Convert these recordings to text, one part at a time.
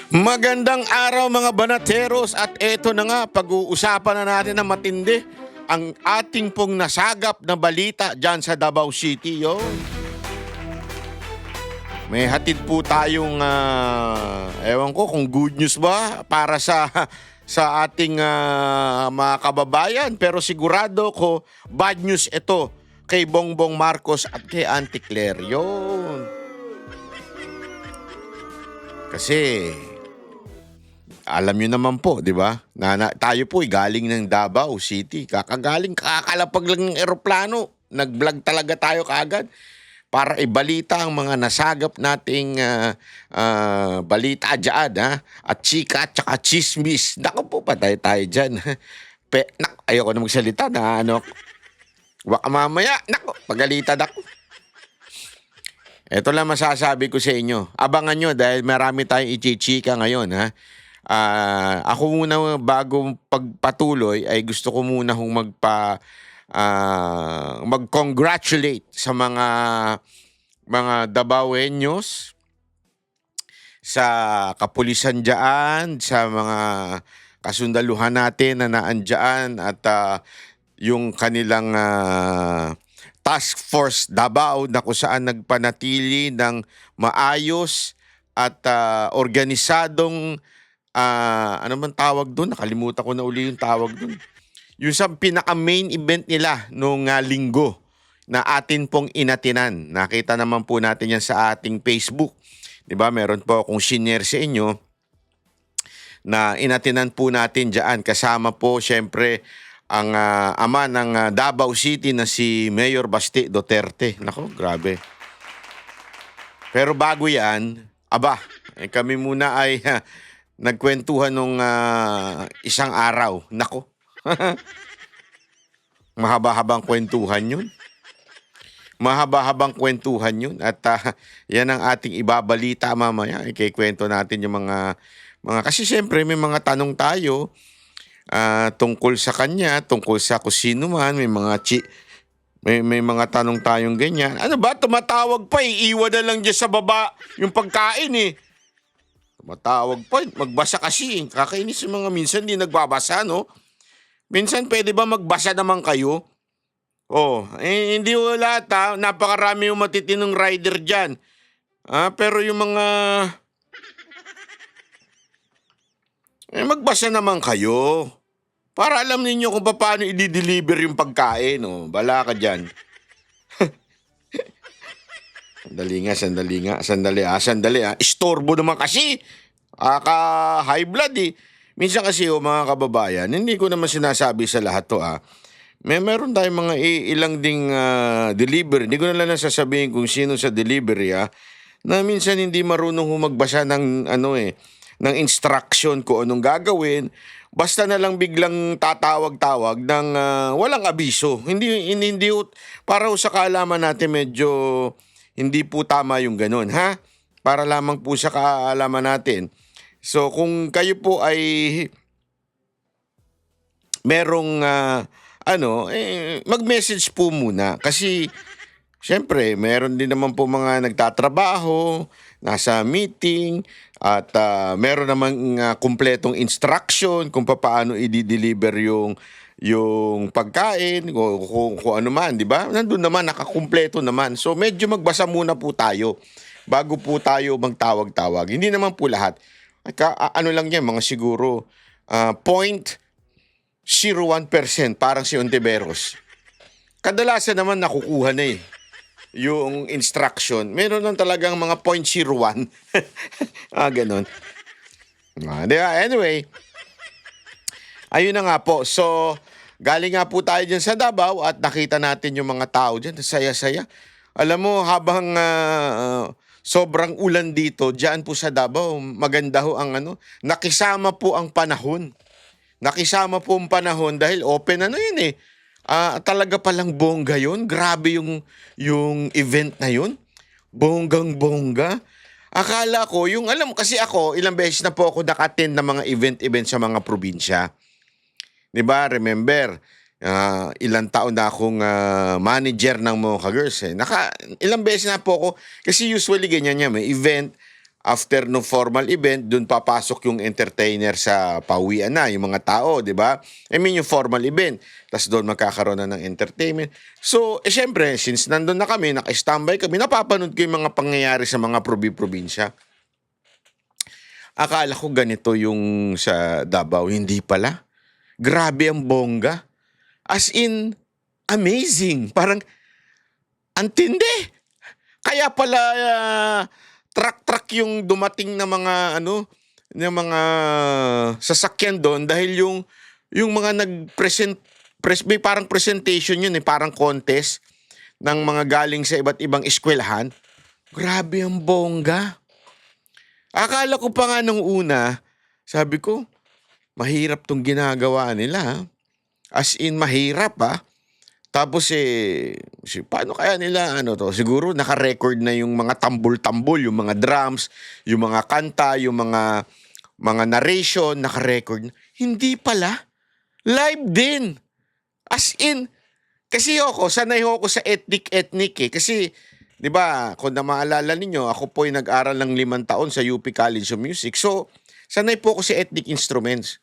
Magandang araw mga banateros at eto na nga pag-uusapan na natin na matindi ang ating pong nasagap na balita dyan sa Davao City. May hatid po tayong ewan ko kung good news ba para sa ating mga kababayan, pero sigurado ko bad news ito kay Bongbong Marcos at kay Auntie Claire. Kasi alam nyo naman po, di ba? Tayo po galing ng Davao City. Kakalapag lang ng eroplano. Nag-vlog talaga tayo kaagad para ibalita ang mga nasagap nating balita dyan, ha? At chika at saka chismis. Naku po, patay tayo dyan. Ayoko na magsalita na ano. Baka mamaya, naku, pagalitan ako. Ito lang masasabi ko sa inyo. Abangan nyo dahil marami tayong ichichika ngayon, ha? Ako muna bago pagpatuloy ay gusto ko muna hong mag-congratulate sa mga Davaoeños, sa kapulisan dyan, sa mga kasundaluhan natin na naandyan at yung kanilang Task Force Davao na kung saan nagpanatili ng maayos at organisadong ano man tawag doon? Nakalimutan ko na uli yung tawag doon. Yung sa pinaka-main event nila nung linggo na atin pong inatinan. Nakita naman po natin yan sa ating Facebook. Diba? Meron po akong shinare sa inyo na inatinan po natin dyan. Kasama po syempre ang ama ng Davao City na si Mayor Basti Duterte. Nako, grabe. Pero bago yan, kami muna ay nagkwentuhan nung isang araw. Nako. Mahaba-habang kwentuhan yun. Mahaba-habang kwentuhan yun. At yan ang ating ibabalita mamaya. Ikikwento natin yung mga kasi siyempre may mga tanong tayo tungkol sa kanya, tungkol sa kusino man, may mga tanong tayong ganyan. Ano ba? Tumatawag pa iiwan na lang dyan sa baba yung pagkain Tumatawag pa. Magbasa kasi. Kakainis yung mga minsan di nagbabasa, no? Minsan pwede ba magbasa naman kayo? Hindi ko lahat, napakarami yung matitinong rider dyan. Pero yung mga magbasa naman kayo. Para alam ninyo kung paano i-deliver yung pagkain. Bala ka dyan. Sandali. Istorbo naman kasi. High blood Minsan kasi mga kababayan, hindi ko naman sinasabi sa lahat to meron tayong mga ilang ding delivery. Hindi ko na lang nasasabihin kung sino sa delivery na minsan hindi marunong magbasa ng ng instruction ko anong gagawin. Basta na lang biglang tatawag-tawag ng walang abiso. Hindi para sa kaalaman natin medyo hindi po tama yung ganun, ha? Para lamang po sa kaalaman natin. So kung kayo po ay merong mag-message po muna kasi syempre meron din naman po mga nagtatrabaho, nasa meeting at meron namang kumpletong instruction kung paano i-deliver yung pagkain kung ano man, di ba? Nandun naman, nakakumpleto naman. So medyo magbasa muna po tayo bago po tayo magtawag-tawag. Hindi naman po lahat. Ano lang yan, mga siguro 0.01%, parang si Ontiveros. Kadalasan naman nakukuha na yung instruction. Meron lang talagang mga 0.01. Ganon. Diba? Anyway, ayun na nga po. So, galing nga po tayo dyan sa Davao at nakita natin yung mga tao dyan. Saya-saya. Alam mo, habang sobrang ulan dito, dyan po sa Davao, maganda ho ang nakisama po ang panahon. Nakisama po ang panahon dahil open yun talaga palang bongga yun. Grabe yung event na yun. Bonggang-bongga. Akala ko, kasi ako, ilang beses na po ako naka-attend ng mga event sa mga probinsya. Diba, remember, ilang taon na akong manager ng Mocha Girls. Ilang beses na po ako, kasi usually ganyan may event, after no formal event, dun papasok yung entertainer sa pauwian na, yung mga tao, di ba? I mean, yung formal event. Tapos doon magkakaroon na ng entertainment. So, syempre, since nandun na kami, naka-standby kami, napapanood ko yung mga pangyayari sa mga probinsya. Akala ko ganito yung sa Davao, hindi pala. Grabe ang bongga. As in, amazing. Parang, antindi. Kaya pala truck-truck yung dumating na mga ng mga sasakyan doon dahil yung mga may parang presentation yun parang contest ng mga galing sa iba't ibang eskwelahan. Grabe ang bongga. Akala ko pa nga nung una, sabi ko, mahirap tong ginagawa nila. As in, mahirap Tapos paano kaya nila to? Siguro naka-record na yung mga tambol-tambol, yung mga drums, yung mga kanta, yung mga narration, naka-record. Hindi pala. Live din. As in, kasi sanay ako sa ethnic Kasi, di ba, kung na maalala ninyo, ako po ay nag-aral ng 5 taon sa UP College of Music. So, sanay po ako sa ethnic instruments.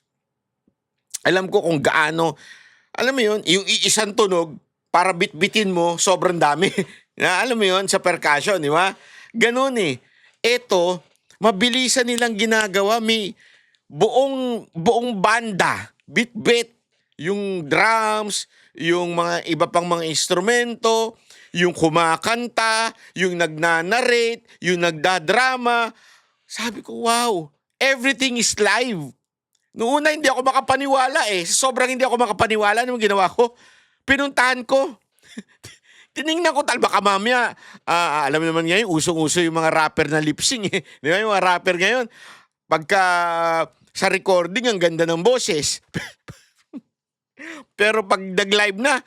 Alam ko kung gaano, alam mo yun, yung isang tunog, para bitbitin mo, sobrang dami. Alam mo yun, sa percussion, di ba? Ganun Ito, mabilisan nilang ginagawa. May buong banda, bit-bit, yung drums, yung mga iba pang mga instrumento, yung kumakanta, yung nagnanarrate, yung nagdadrama. Sabi ko, wow, everything is live. Noong una, hindi ako makapaniwala Sobrang hindi ako makapaniwala nung ginawa ko. Pinuntahan ko. Tiningnan ko, baka mamaya, alam mo naman ngayon, usong-uso yung mga rapper na lip-sync Di ba yung mga rapper ngayon? Pagka sa recording, ang ganda ng boses. Pero pag nag-live na,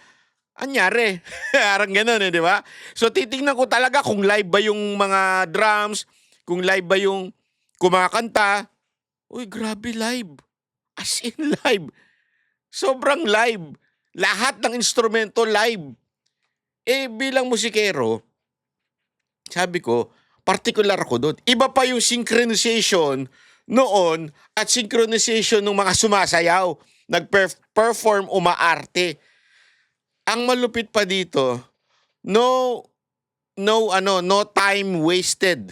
anyari. Parang ganun di ba? So titingnan ko talaga kung live ba yung mga drums, kung live ba yung kumakanta. Uy, grabe live. As in live. Sobrang live. Lahat ng instrumento live. Bilang musikero, sabi ko, particular ako doon. Iba pa yung synchronization noon at synchronization ng mga sumasayaw. Nag-perform, umaarte. Ang malupit pa dito, no time wasted.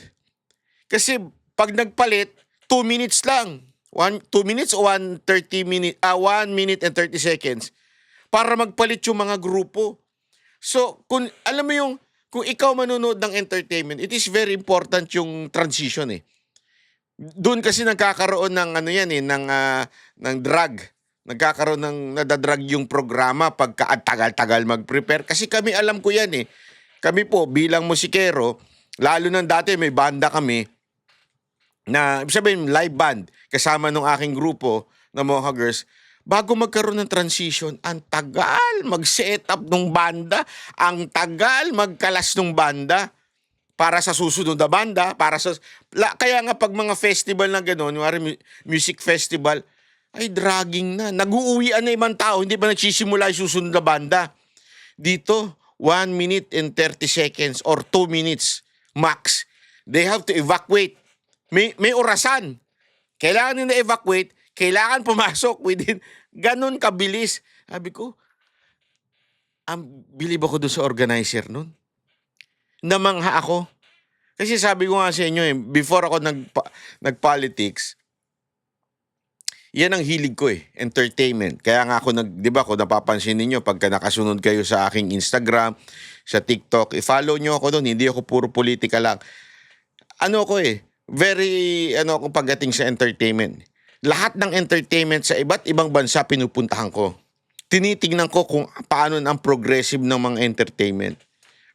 Kasi pag nagpalit, 2 minutes lang. 2 minutes o 1 minute and 30 seconds para magpalit yung mga grupo. So, kung alam mo kung ikaw manonood ng entertainment, it is very important yung transition Doon kasi nagkakaroon ng ng drag. Nagkakaroon ng nadadrag yung programa pagka tagal-tagal mag-prepare. Kasi kami alam ko yan Kami po bilang musikero, lalo nang dati may banda kami na sabihin live band kasama nung aking grupo na Moha Girls. Bago magkaroon ng transition, ang tagal mag-set up ng banda, ang tagal magkalas ng banda para sa susunod na banda, kaya nga pag mga festival na gano'n, music festival, ay dragging na. Nag-uuwian na ibang tao, hindi pa nagsisimula yung susunod na banda. Dito, 1 minute and 30 seconds or 2 minutes max. They have to evacuate. May orasan. Kailangan nila evacuate, kailangan pumasok within ganun kabilis. Sabi ko, bilib ako doon sa organizer nun. Namangha ako. Kasi sabi ko nga sa inyo before ako nag-politics, yan ang hilig ko entertainment. Kaya nga ako di ba kung napapansin niyo pagka nakasunod kayo sa aking Instagram, sa TikTok, i-follow nyo ako doon, hindi ako puro politika lang. Very ako pagdating sa entertainment. Lahat ng entertainment sa iba't ibang bansa pinupuntahan ko. Tinitingnan ko kung paano ang progressive ng mga entertainment.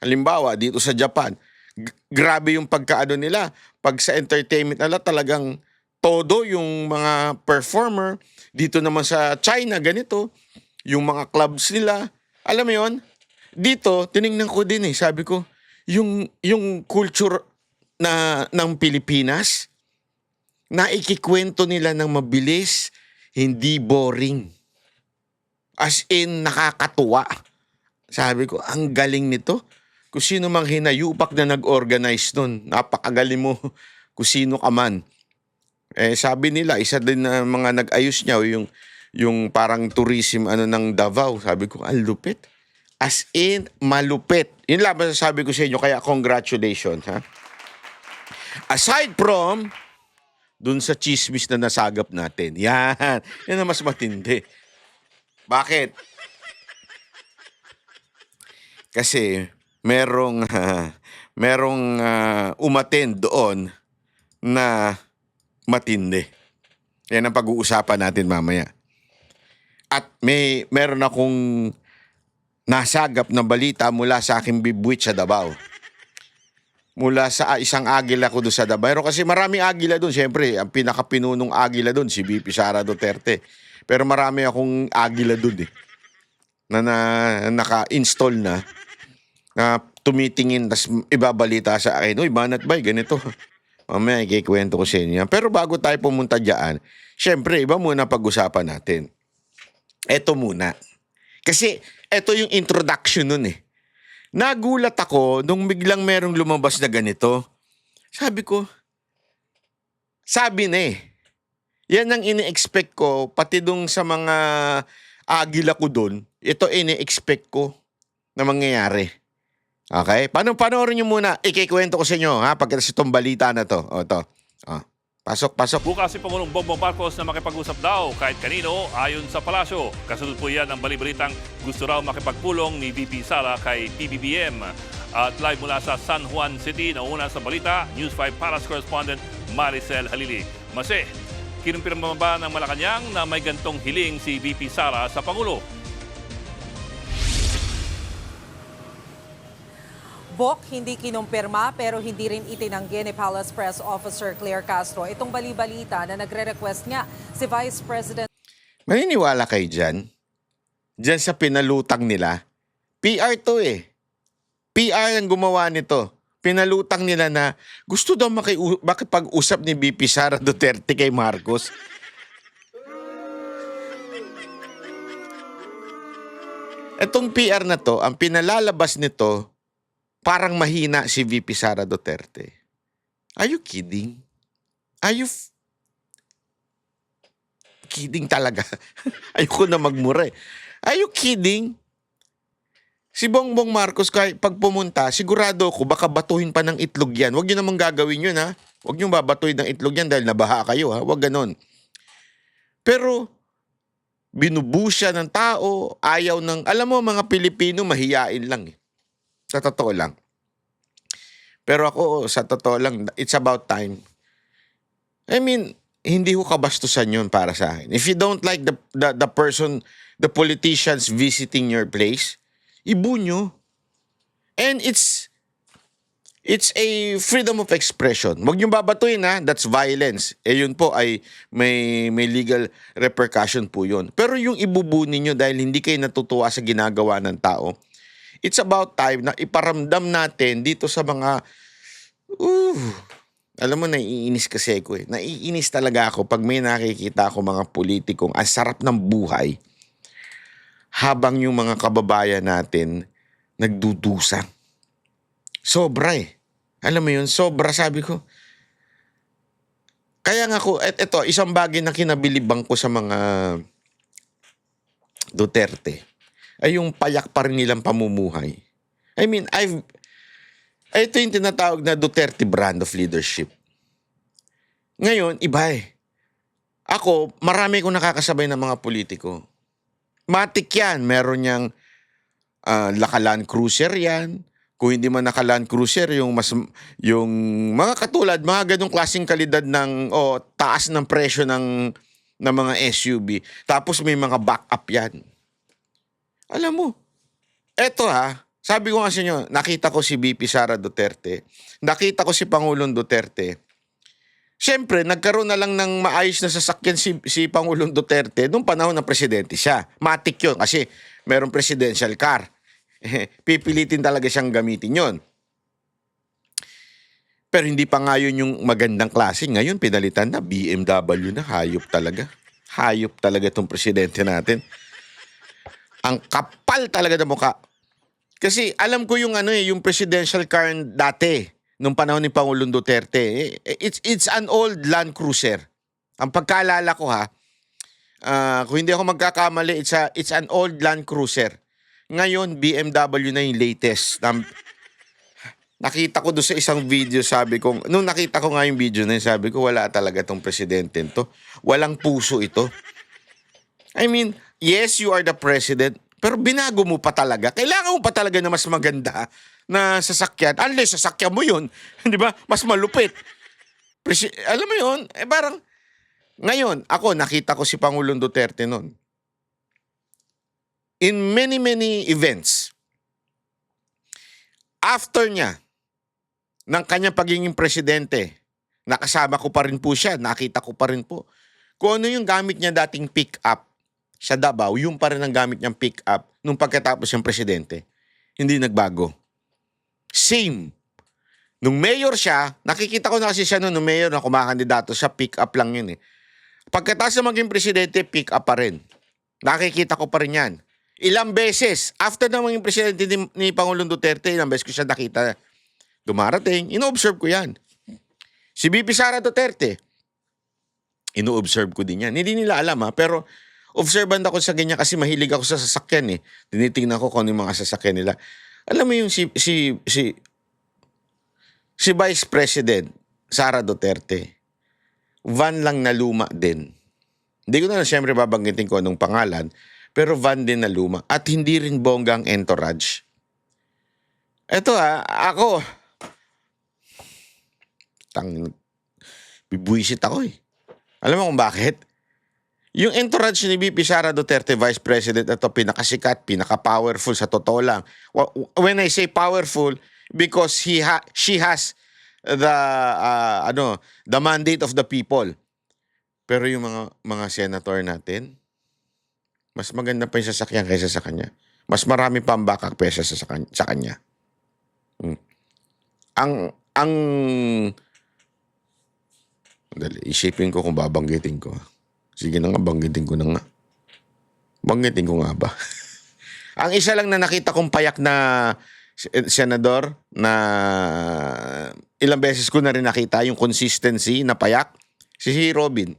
Halimbawa, dito sa Japan, grabe yung pagkaano nila. Pag sa entertainment nila talagang todo yung mga performer. Dito naman sa China, ganito. Yung mga clubs nila. Alam mo yun? Dito, tiningnan ko din sabi ko, yung culture ng Pilipinas, na ikikwento nila ng mabilis, hindi boring. As in, nakakatuwa. Sabi ko, ang galing nito. Kung sino mang hinayupak na nag-organize nun, napakagaling mo. kung sino ka man. Sabi nila, isa din na mga nag-ayos niya, yung parang tourism ng Davao. Sabi ko, ang lupit. As in, malupit. Yun lang masasabi ko sa inyo, kaya congratulations, ha? Aside from, dun sa chismis na nasagap natin. Yan. Yan ang mas matindi. Bakit? Kasi merong umattend doon na matindi. Yan ang pag-uusapan natin mamaya. At meron akong nasagap na balita mula sa aking bibwit sa Davao. Mula sa isang agila ko doon sa Davao. Pero kasi maraming agila doon. Siyempre, ang pinakapinunong agila doon, si VP Sara Duterte. Pero marami akong agila doon na naka-install na tumitingin, tas ibabalita sa akin, uy, Banat Bay, ganito. Mamaya ikikwento ko sa inyo. Pero bago tayo pumunta dyan, syempre, iba muna pag-usapan natin. Eto muna. Kasi eto yung introduction nun eh. Nagulat ako nung biglang merong lumabas na ganito. Sabi ko, sabi na eh. Yan ang ini-expect ko, pati dun sa mga agila ko dun, ito ini-expect ko na mangyayari. Okay? Panoorin nyo muna. Ikikwento ko sa inyo, ha? Pagkatapos itong balita na to. O, to. O. Pasok. Bukas si Pangulong Bongbong Marcos na makipag-usap daw kahit kanino ayon sa palasyo. Kasunod po yan ang balibalitang gusto raw makipagpulong ni VP Sara kay PBBM. At live mula sa San Juan City, nauna sa balita, News 5 Palace correspondent Maricel Halili. Mase, kinumpirma ba ng Malacanang na may gantong hiling si VP Sara sa Pangulo? Bok, hindi kinumpirma pero hindi rin itinanggi ni Palace Press Officer Claire Castro itong bali-balita na nagre-request nga si Vice President. Maniniwala kayo dyan? Dyan sa pinalutang nila? PR to eh. PR ang gumawa nito. Pinalutang nila na gusto daw makipag-usap ni VP Sara Duterte kay Marcos. Etong PR na to, ang pinalalabas nito, parang mahina si VP Sara Duterte. Are you kidding? Are you kidding talaga? Ayoko na magmura eh. Are you kidding? Si Bongbong Marcos, kahit pag pumunta, sigurado ko baka batuhin pa ng itlog yan. Huwag nyo namang gagawin yun, ha? Huwag nyo babatuhin ng itlog yan dahil nabaha kayo, ha? Huwag ganon. Pero, binubusa ng tao, ayaw ng, alam mo, mga Pilipino, mahiyain lang eh. Sa totoo lang. Pero ako, sa totoo lang, it's about time. I mean, hindi ko kabastusan yun para sa akin. If you don't like the person, the politicians visiting your place, ibu nyo. And it's a freedom of expression. Huwag nyo babatuin, ha? That's violence. Yun po ay may legal repercussion po yun. Pero yung ibubunin nyo dahil hindi kayo natutuwa sa ginagawa ng tao, it's about time na iparamdam natin dito sa mga, alam mo, naiinis kasi ako eh. Naiinis talaga ako pag may nakikita ako mga politikong ang sarap ng buhay habang yung mga kababayan natin nagdudusa. Sobra eh. Alam mo yun, sobra, sabi ko. Kaya nga ako, eto, isang bagay na kinabilibang ko sa mga Duterte ay yung payak pa rin nilang pamumuhay. I mean, ito yung tinatawag na Duterte brand of leadership. Ngayon, iba eh. Ako, marami kong nakakasabay ng mga politiko. Matik yan. Meron niyang Land Cruiser yan. Kung hindi man naka-Land Cruiser, yung mga katulad, mga ganong klaseng kalidad ng, taas ng presyo ng mga SUV. Tapos may mga backup yan. Alam mo, eto sabi ko nga sa inyo, nakita ko si VP Sara Duterte, nakita ko si Pangulong Duterte. Siyempre, nagkaroon na lang ng maayos na sasakyan si Pangulong Duterte nung panahon ng presidente siya. Matik yun kasi merong presidential car. Pipilitin talaga siyang gamitin yon. Pero hindi pa nga yun yung magandang klase. Ngayon, pinalitan na BMW na. Hayop talaga. Hayop talaga itong presidente natin. Ang kapal talaga ng mukha. Kasi alam ko yung yung presidential car dati. nung panahon ni Pangulong Duterte. It's an old Land Cruiser. Ang pagkaalala ko ha, kung hindi ako magkakamali, it's an old Land Cruiser. Ngayon, BMW na yung latest. Nakita ko doon sa isang video, sabi ko, nung nakita ko nga yung video na yun, sabi ko, wala talaga tong presidente to. Walang puso ito. I mean, yes, you are the president, pero binago mo pa talaga. Kailangan mo pa talaga na mas maganda na sasakyan. Unless sasakyan mo yun, di ba? Mas malupit. Alam mo yun, parang, ngayon, ako, nakita ko si Pangulong Duterte noon. In many, many events, after niya, ng kanyang pagiging presidente, nakasama ko pa rin po siya, nakita ko pa rin po. Kung ano yung gamit niya dating pick-up sa Davao, yung pa rin ang gamit niyang pick-up nung pagkatapos siyang presidente. Hindi nagbago. Same. Nung mayor siya, nakikita ko na kasi siya nung mayor na kumakandidato siya, pick-up lang yun eh. Pagkatapos na maging presidente, pick-up pa rin. Nakikita ko pa rin yan. Ilang beses, after na maging presidente ni Pangulong Duterte, ilang beses ko siya nakita dumarating, ino-observe ko yan. Si VP Sara Duterte, ino-observe ko din yan. Hindi nila alam ha, pero observant ako sa ganyan kasi mahilig ako sa sasakyan eh. Tinitingnan ko kung ano yung mga sasakyan nila. Alam mo yung si Vice President Sara Duterte, van lang na luma din. Hindi ko na siyempre babanggitin ko anong pangalan, pero van din na luma. At hindi rin bonggang entourage. Eto ako, bibuisit ako eh. Alam mo kung bakit? Yung entourage ni VP Sara Duterte, Vice President, ito pinakasikat, pinaka-powerful sa totoo lang. When I say powerful, because she has the mandate of the people. Pero yung mga senator natin, mas maganda pa yung sasakyan kaysa sa kanya. Mas marami pa ang backup kaysa sa kanya. Dali, isipin ko kung babanggitin ko. Sige na nga, banggitin ko na nga. Banggitin ko nga ba? Ang isa lang na nakita kong payak na senador na ilang beses ko na rin nakita yung consistency na payak, si Robin.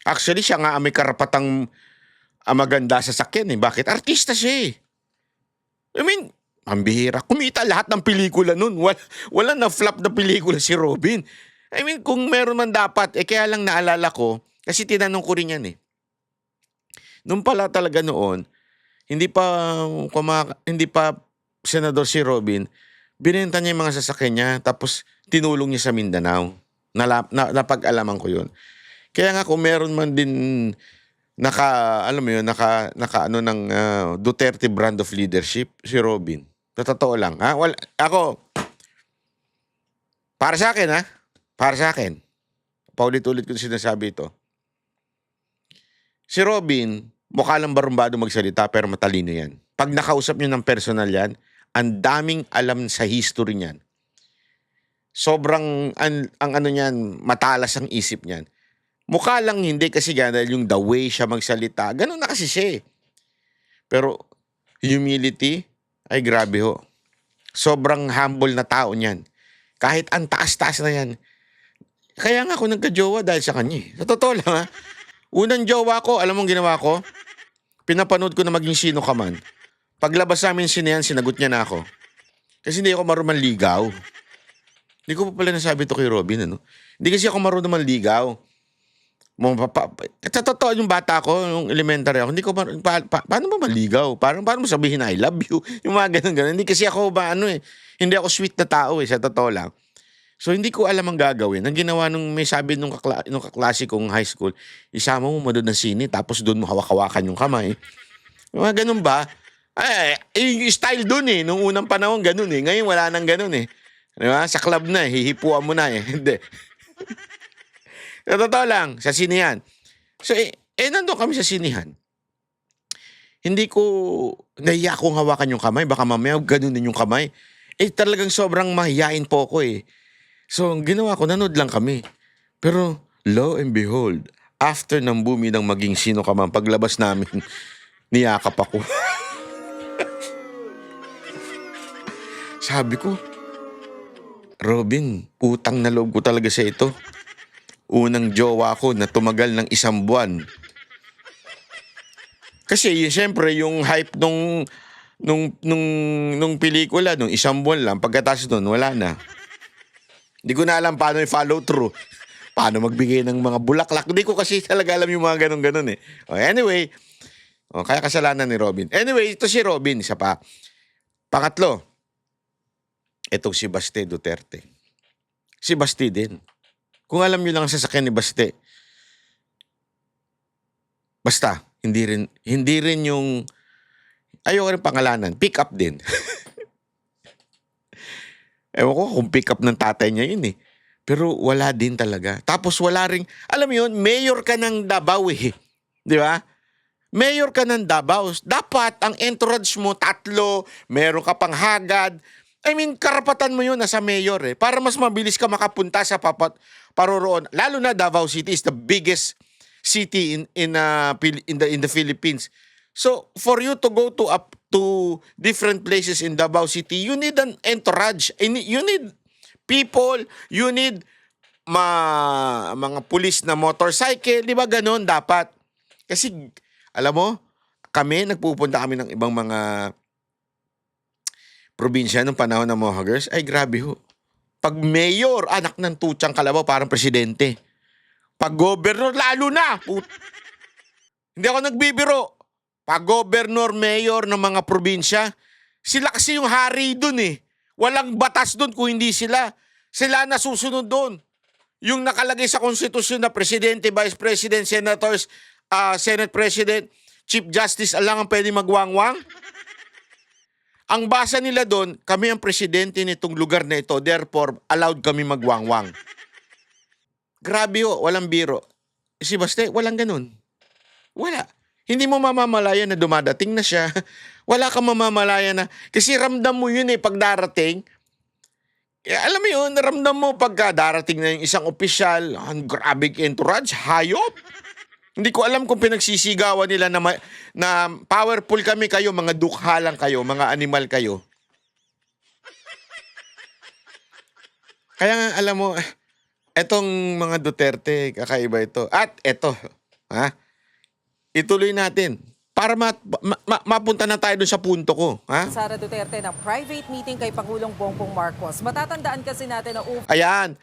Actually, siya nga may karapatang maganda sa sakyan eh. Bakit? Artista siya eh. I mean, ang bihira. Kumita lahat ng pelikula nun. Wala na flop na pelikula si Robin. I mean, kung meron man dapat, kaya lang naalala ko, kasi tinanong ko rin yan eh. Nung pala talaga noon, hindi pa senador si Robin, binenta niya yung mga sasakyan niya, tapos tinulong niya sa Mindanao. Napag-alaman ko yun. Kaya nga kung meron man din ng Duterte brand of leadership, si Robin. Totoo lang. Ha? Ako, para sa akin, paulit-ulit ko sinasabi ito. Si Robin, mukha lang barumbado magsalita pero matalino yan. Pag nakausap niyo ng personal yan, ang daming alam sa history niyan. Sobrang, ang ano niyan, matalas ang isip niyan. Mukha lang hindi kasi dahil yung the way siya magsalita, ganun na kasi siya eh. Pero humility, ay grabe ho. Sobrang humble na tao niyan. Kahit ang taas-taas na yan. Kaya nga ako nagka-jowa dahil sa kanya eh. Sa totoo lang ha. Unang jowa ko, alam mong ginawa ko? Pinapanood ko na maging sino ka man. Paglabas namin sinehan, sinagot niya na ako. Kasi hindi ako marunong manligaw. Hindi ko pa pala nasabi ito kay Robin, ano? Hindi kasi ako marunong manligaw. Sa totoo yung bata ko, yung elementary ako, hindi ko paano ba maligaw? Paano mo sabihin na I love you? Yung mga ganun. Hindi kasi ako hindi ako sweet na tao eh, sa totoo lang. So hindi ko alam ang gagawin. Ang ginawa nung may sabi nung kaklase kong high school, isama mo doon ng sine, tapos doon mo hawak-hawakan yung kamay. Yung mga ganun ba? Yung style doon eh, nung unang panahon ganun eh. Ngayon wala nang ganun eh. Diba? Sa club na eh, hihipuan mo na eh. Hindi. Sa totoo lang, sa sinihan. So, nandun kami sa sinihan. Hindi ko, nahiya akong hawakan yung kamay. Baka mamaya ganunin yung kamay. Talagang sobrang mahiyain po ako eh. So, ang ginawa ko, nanood lang kami. Pero, lo and behold, after ng bumi ng maging sino ka man, paglabas namin, niyakap ako. Sabi ko, Robin, utang na loob ko talaga sa ito. Unang jowa ko na tumagal ng 1 buwan. Kasi siyempre yung hype nung pelikula, nung 1 buwan lang, pagkatapos nun, wala na. Hindi ko na alam paano i-follow through. Paano magbigay ng mga bulaklak. Hindi ko kasi talaga alam yung mga ganun-ganun eh. Anyway, kaya kasalanan ni Robin. Anyway, ito si Robin, isa pa. Pangatlo, itong si Baste Duterte. Si Baste din. Kung alam nyo lang ang sasakyan ni Baste, basta, hindi rin yung, ayoko rin pangalanan, pick up din. Ewan ko kung pick up ng tatay niya yun eh. Pero wala din talaga. Tapos wala rin, alam mo yun, mayor ka ng Davao eh. Di ba? Mayor ka ng Davao. Dapat ang entourage mo 3, meron ka pang hagad. I mean, karapatan mo yun nasa mayor eh. Para mas mabilis ka makapunta sa paroroon. Lalo na Davao City is the biggest city in the Philippines. So, for you to go to different places in Davao City, you need an entourage. You need people, you need mga pulis na motorcycle, di ba ganon dapat? Kasi, alam mo, nagpupunta kami ng ibang mga probinsya nung panahon ng Mohagers, ay grabe ho. Pag mayor, anak ng tutsang kalabaw, parang presidente. Pag governor, lalo na. Hindi ako nagbibiro. Pag governor, mayor ng mga probinsya, sila kasi yung hari dun eh. Walang batas dun kung hindi sila. Sila nasusunod dun. Yung nakalagay sa konstitusyon na presidente, vice president, senators, senate president, chief justice, lang ang pwede magwangwang. Ang basa nila doon, kami ang presidente nitong lugar na ito, therefore, allowed kami magwangwang. Grabe ho, walang biro. Si Baste, walang ganun. Wala. Hindi mo mamamalayan na dumadating na siya. Wala kang mamamalayan na, kasi ramdam mo yun eh, pag darating. Alam mo yun, ramdam mo pagka darating na yung isang opisyal, ang grabe entourage, hayop. Hindi ko alam kung pinagsisigawan nila na powerful kami kayo, mga dukha lang kayo, mga animal kayo. Kaya nga, alam mo, etong mga Duterte, kakaiba ito. At eto, ituloy natin. Para mapunta na tayo doon sa punto ko. Sara Duterte ng private meeting kay Pangulong Bongbong Marcos. Matatandaan kasi natin na Ayan.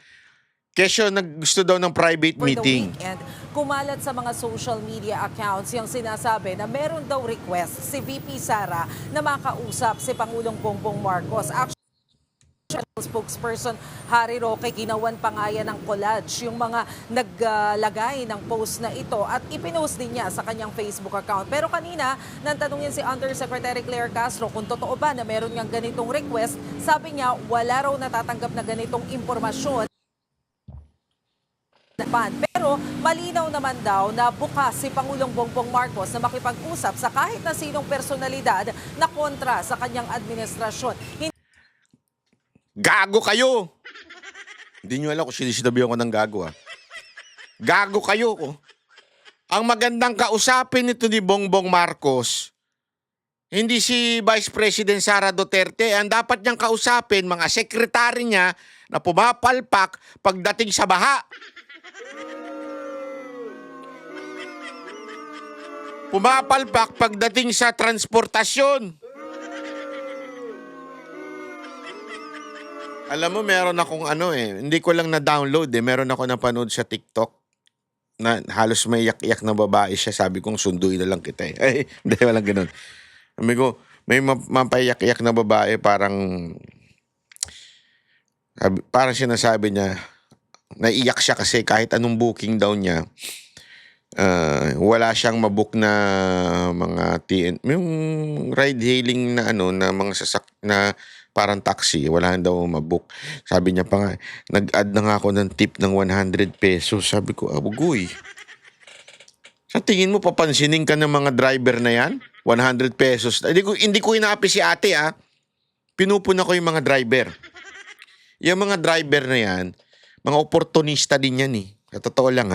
Kesyo gusto daw ng private over meeting. the weekend, kumalat sa mga social media accounts yung sinasabi na meron daw request si VP Sara na makausap si Pangulong Bongbong Marcos. Actually, spokesperson Harry Roque, ginawan pa nga yan ng collage yung mga naglagay ng post na ito at ipinost din niya sa kanyang Facebook account. Pero kanina, nang tanungin si Undersecretary Claire Castro kung totoo ba na meron niyang ganitong request, sabi niya wala raw natatanggap na ganitong impormasyon. Pero malinaw naman daw na bukas si Pangulong Bongbong Marcos na makipag-usap sa kahit na sinong personalidad na kontra sa kanyang administrasyon. Gago kayo! Hindi nyo alam kung sinisidabihan ko ng gago Gago kayo ko. Ang magandang kausapin nito ni Bongbong Marcos, hindi si Vice President Sara Duterte. Ang dapat niyang kausapin, mga sekretary niya na pumapalpak pagdating sa baha. Pumapalpak pagdating sa transportasyon. Alam mo, meron akong hindi ko lang na-download meron ako napanood sa TikTok na halos may yak-yak na babae siya. Sabi kong sunduin na lang kita Ay, hindi, walang ganun. Sabi ko, may mapayak-yak na babae parang sinasabi niya, naiyak siya kasi kahit anong booking daw niya, wala siyang mabook na mga yung ride hailing na na mga na parang taxi, wala daw mabook. Sabi niya pa nga, nag-add na nga ako ng tip ng 100 pesos. Sabi ko, abugoy. Sa tingin mo, papansinin ka ng mga driver na yan? 100 pesos. Hindi ko inaapi si ate Pinupuna ko yung mga driver. Yung mga driver na yan, mga oportunista din yan Sa totoo lang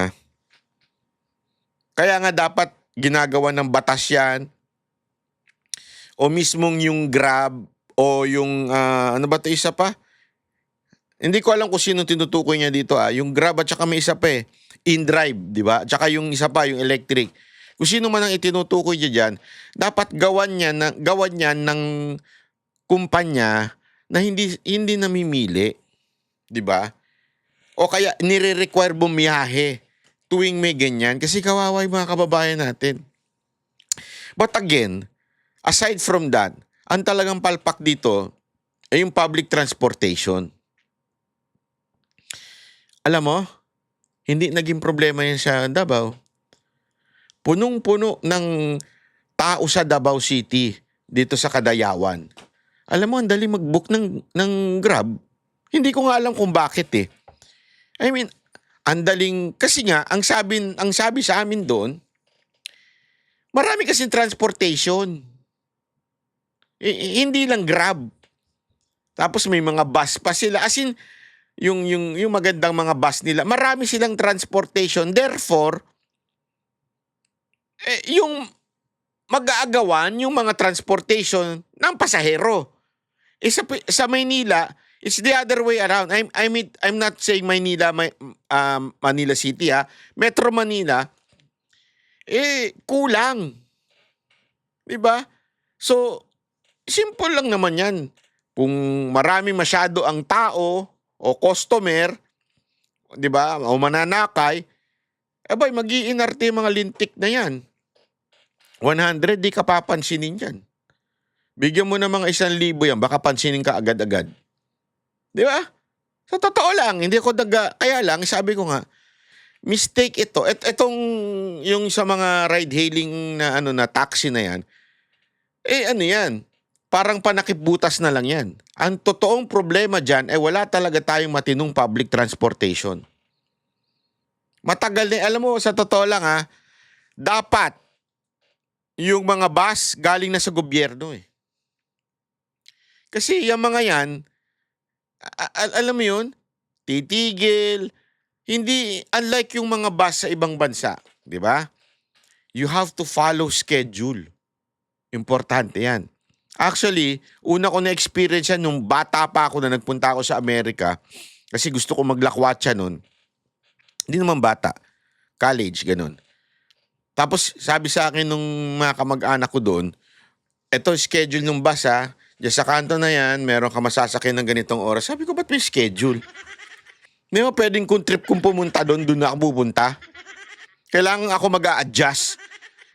Kaya nga dapat ginagawa ng batas yan o mismong yung Grab o yung ano ba ito isa pa? Hindi ko alam kung sino tinutukoy niya dito yung Grab at saka may isa pa InDrive, di ba? At saka yung isa pa, yung electric. Kung sino man ang itinutukoy niya dyan, dapat gawan niya ng kumpanya na hindi namimili, di ba? O kaya nire-require bumiyahe tuwing may ganyan kasi kawawa yung mga kababayan natin. But again, aside from that, ang talagang palpak dito ay yung public transportation. Alam mo, hindi naging problema yan sa Davao. Punong-puno ng tao sa Davao City dito sa Kadayawan. Alam mo, ang dali mag-book ng Grab. Hindi ko nga alam kung bakit I mean, ang daling, kasi nga, ang sabi sa amin doon, marami kasing transportation. Hindi lang Grab. Tapos may mga bus pa sila. As in, yung magandang mga bus nila, marami silang transportation. Therefore, yung mag-aagawan yung mga transportation ng pasahero. Sa Maynila, it's the other way around. I'm not saying Maynila, Manila City Metro Manila, kulang. Diba? So, simple lang naman yan. Kung marami masyado ang tao o customer, diba, o mananakay, abay, mag-iinarte yung mga lintik na yan. 100, di ka papansinin yan. Bigyan mo na mga 1,000 yan, baka pansinin ka agad-agad. Di ba? Sa totoo lang, hindi ko kaya lang, sabi ko nga, mistake ito. Itong, yung sa mga ride-hailing na taxi na yan, ano yan, parang panakibutas na lang yan. Ang totoong problema dyan, wala talaga tayong matinong public transportation. Matagal na, alam mo, sa totoo lang dapat yung mga bus galing na sa gobyerno Kasi yung mga yan, alam mo yun, titigil, hindi, unlike yung mga bus sa ibang bansa, di ba? You have to follow schedule. Importante yan. Actually, una ko na-experience yan nung bata pa ako na nagpunta ako sa Amerika kasi gusto ko maglakwatsa nun. Hindi naman bata. College, ganun. Tapos sabi sa akin nung mga kamag-anak ko doon, eto schedule ng bus diyan sa kanto na yan, meron ka masasakyan ng ganitong oras. Sabi ko, ba't may schedule? May mga pwedeng kung trip kong pumunta doon na ako pupunta. Kailangan ako mag-a-adjust.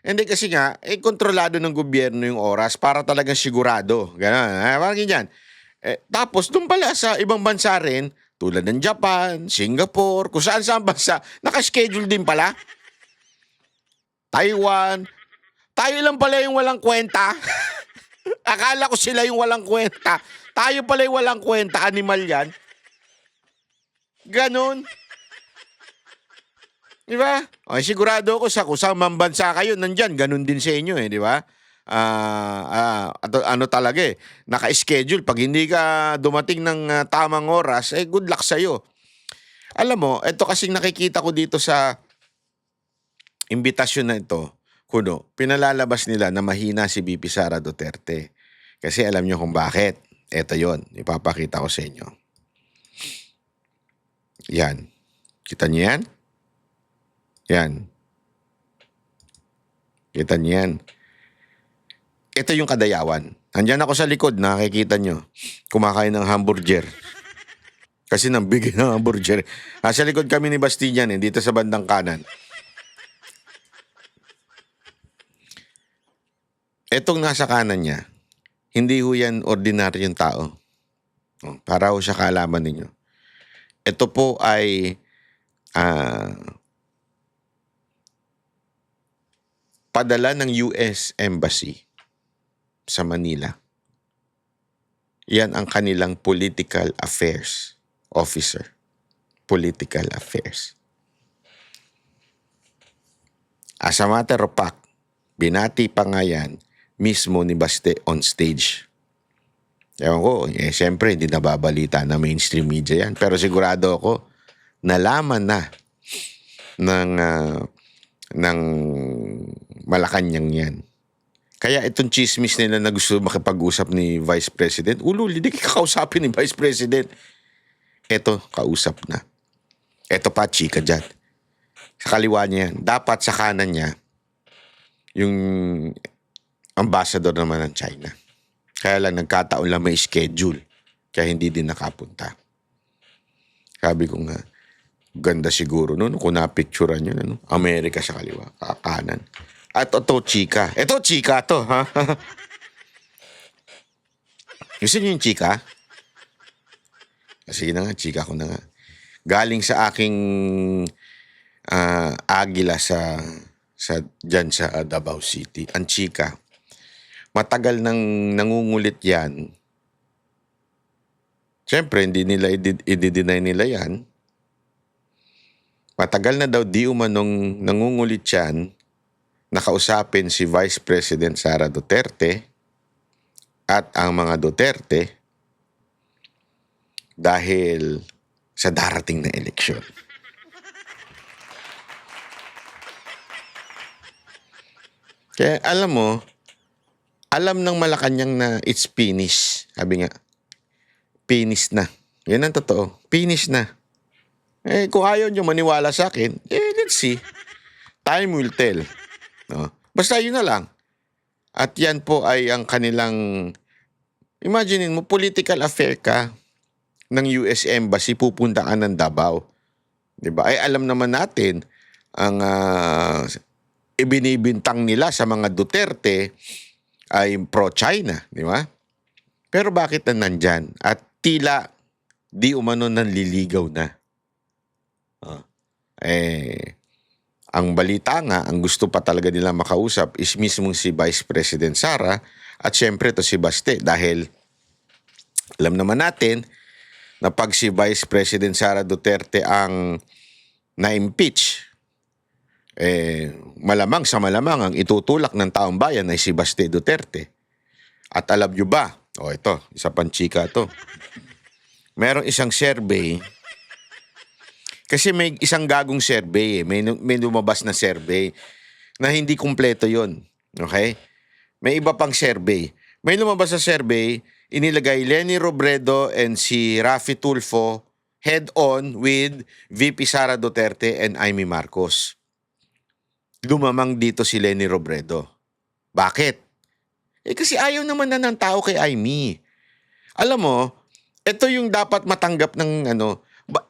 Hindi kasi nga, kontrolado ng gobyerno yung oras para talagang sigurado. Ganun, parang ganyan. Tapos doon pala sa ibang bansa rin, tulad ng Japan, Singapore, kung saan-saan bansa, naka-schedule din pala. Taiwan. Tayo lang pala yung walang kwenta. Akala ko sila yung walang kwenta. Tayo pala yung walang kwenta. Animal yan. Ganon. Di ba? Sigurado ako kung saan bansa kayo, nandyan. Ganon din sa inyo di ba? Ano talaga naka-schedule. Pag hindi ka dumating ng tamang oras, good luck sa'yo. Alam mo, ito kasing nakikita ko dito sa imbitasyon na ito, pinalalabas nila na mahina si VP Sara Duterte. Kasi alam nyo kung bakit. Ito yon, ipapakita ko sa inyo. Yan. Kita nyo yan? Yan. Kita nyo yan? Ito yung Kadayawan. Nandyan ako sa likod, nakikita nyo. Kumakain ng hamburger. Kasi nang bigay ng hamburger. Sa likod kami ni Bastian dito sa bandang kanan. Etong nasa kanan niya, hindi ho yan ordinaryong tao. Para ho siya kaalaman ninyo. Ito po ay padala ng US Embassy sa Manila. Yan ang kanilang political affairs officer. Political affairs. As a matter of fact, binati pa nga yan mismo ni Baste on stage. Ewan ko, siyempre hindi nababalita na mainstream media yan. Pero sigurado ako, nalaman na ng Malacanang yan. Kaya itong chismis nila na gusto makipag-usap ni Vice President, ulul, hindi kakausapin ni Vice President. Eto, kausap na. Eto pa, chika dyan. Sa kaliwa niya yan. Dapat sa kanan niya, yung ambassador naman ng China. Kaya lang, nagkataon lang may schedule. Kaya hindi din nakapunta. Sabi ko nga, ganda siguro noon kung napicturean yun, ano? Amerika sa kaliwa, kanan. At ito, chika. Ito, chika to, ha? Gusto niyo yung chika? Sige na nga, chika ko na nga. Galing sa aking agila dyan sa Davao City. Ang chika, matagal nang nangungulit yan. Siyempre, hindi nila i-deny nila yan. Matagal na daw di umanong nangungulit yan, nakausapin si Vice President Sara Duterte at ang mga Duterte dahil sa darating na eleksyon. Kaya alam mo, alam ng Malacanang na it's finish. Sabi nga, finish na. Yan ang totoo. Finish na. Eh, kung ayaw nyo maniwala sa akin, let's see. Time will tell. No? Basta yun na lang. At yan po ay ang kanilang, imaginein mo, political affair ka ng US Embassy, pupunta ka ng Davao. Diba? Ay alam naman natin, ang ibinibintang nila sa mga Duterte ay pro-China. Diba? Pero bakit na nandyan? At tila di umano nanliligaw na. Ang balita nga, ang gusto pa talaga nila makausap is mismong si Vice President Sara at syempre to si Baste dahil alam naman natin na pag si Vice President Sara Duterte ang na-impeach, malamang sa malamang ang itutulak ng taong bayan ay si Baste Duterte. At alam nyo ba, ito, isa pang chika to, merong isang survey. Kasi may isang gagong survey, may lumabas na survey na hindi kumpleto yon. Okay? May iba pang survey. May lumabas na survey, inilagay Leni Robredo and si Raffy Tulfo head-on with VP Sara Duterte and Amy Marcos. Lumamang dito si Leni Robredo. Bakit? Kasi ayaw naman na ng tao kay Amy. Alam mo, ito yung dapat matanggap ng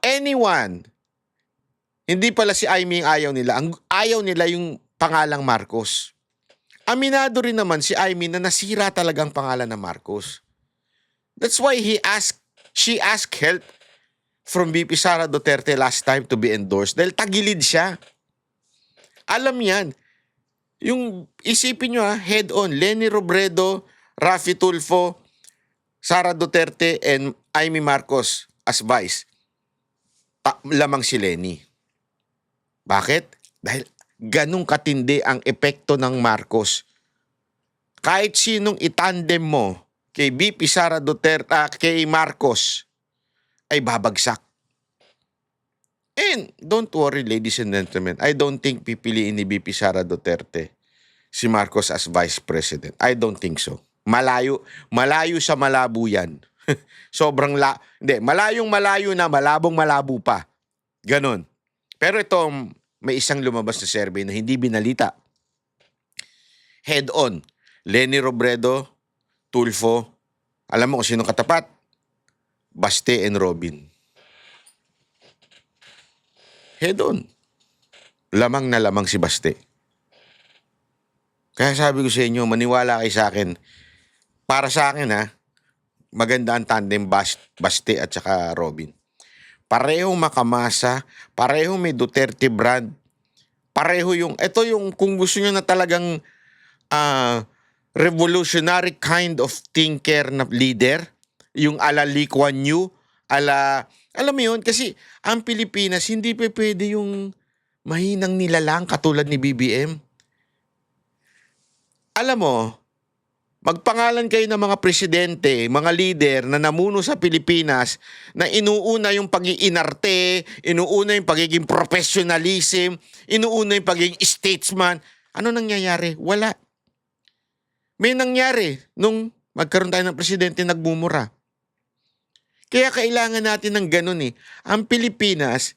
anyone. Hindi pala si Amy ang ayaw nila. Ang ayaw nila yung pangalang Marcos. Aminado rin naman si Amy na nasira talagang pangalan ng Marcos. That's why she asked help from VP Sara Duterte last time to be endorsed dahil tagilid siya. Alam yan. Yung isipin nyo head-on, Leni Robredo, Raffy Tulfo, Sara Duterte, and Amy Marcos as vice. Lamang si Leni. Bakit? Dahil ganun katindi ang epekto ng Marcos. Kahit sinong itandem mo kay VP Sara Duterte, kay Marcos, ay babagsak. And don't worry, ladies and gentlemen, I don't think pipiliin ni VP Sara Duterte si Marcos as Vice President. I don't think so. Malayo sa malabo yan. Malayong malayo na, malabong malabo pa. Ganon. Pero ito, may isang lumabas na survey na hindi binalita. Head-on, Leni Robredo, Tulfo, alam mo kung sino katapat? Baste and Robin. Head-on. Lamang na lamang si Baste. Kaya sabi ko sa inyo, maniwala kayo sa akin. Para sa akin maganda ang tandem Baste at saka Robin. Parehong makamasa, parehong may Duterte brand, pareho ito yung kung gusto nyo na talagang revolutionary kind of thinker na leader, yung ala Lee Kuan Yew, alam mo yun, kasi ang Pilipinas, hindi pwede yung mahinang nilalang katulad ni BBM. Alam mo, magpangalan kayo ng mga presidente, mga leader na namuno sa Pilipinas na inuuna yung pag-iinarte, inuuna yung pagiging professionalism, inuuna yung pagiging statesman. Ano nangyayari? Wala. May nangyari nung magkaroon tayo ng presidente nagmumura. Kaya kailangan natin ng ganun eh. Ang Pilipinas,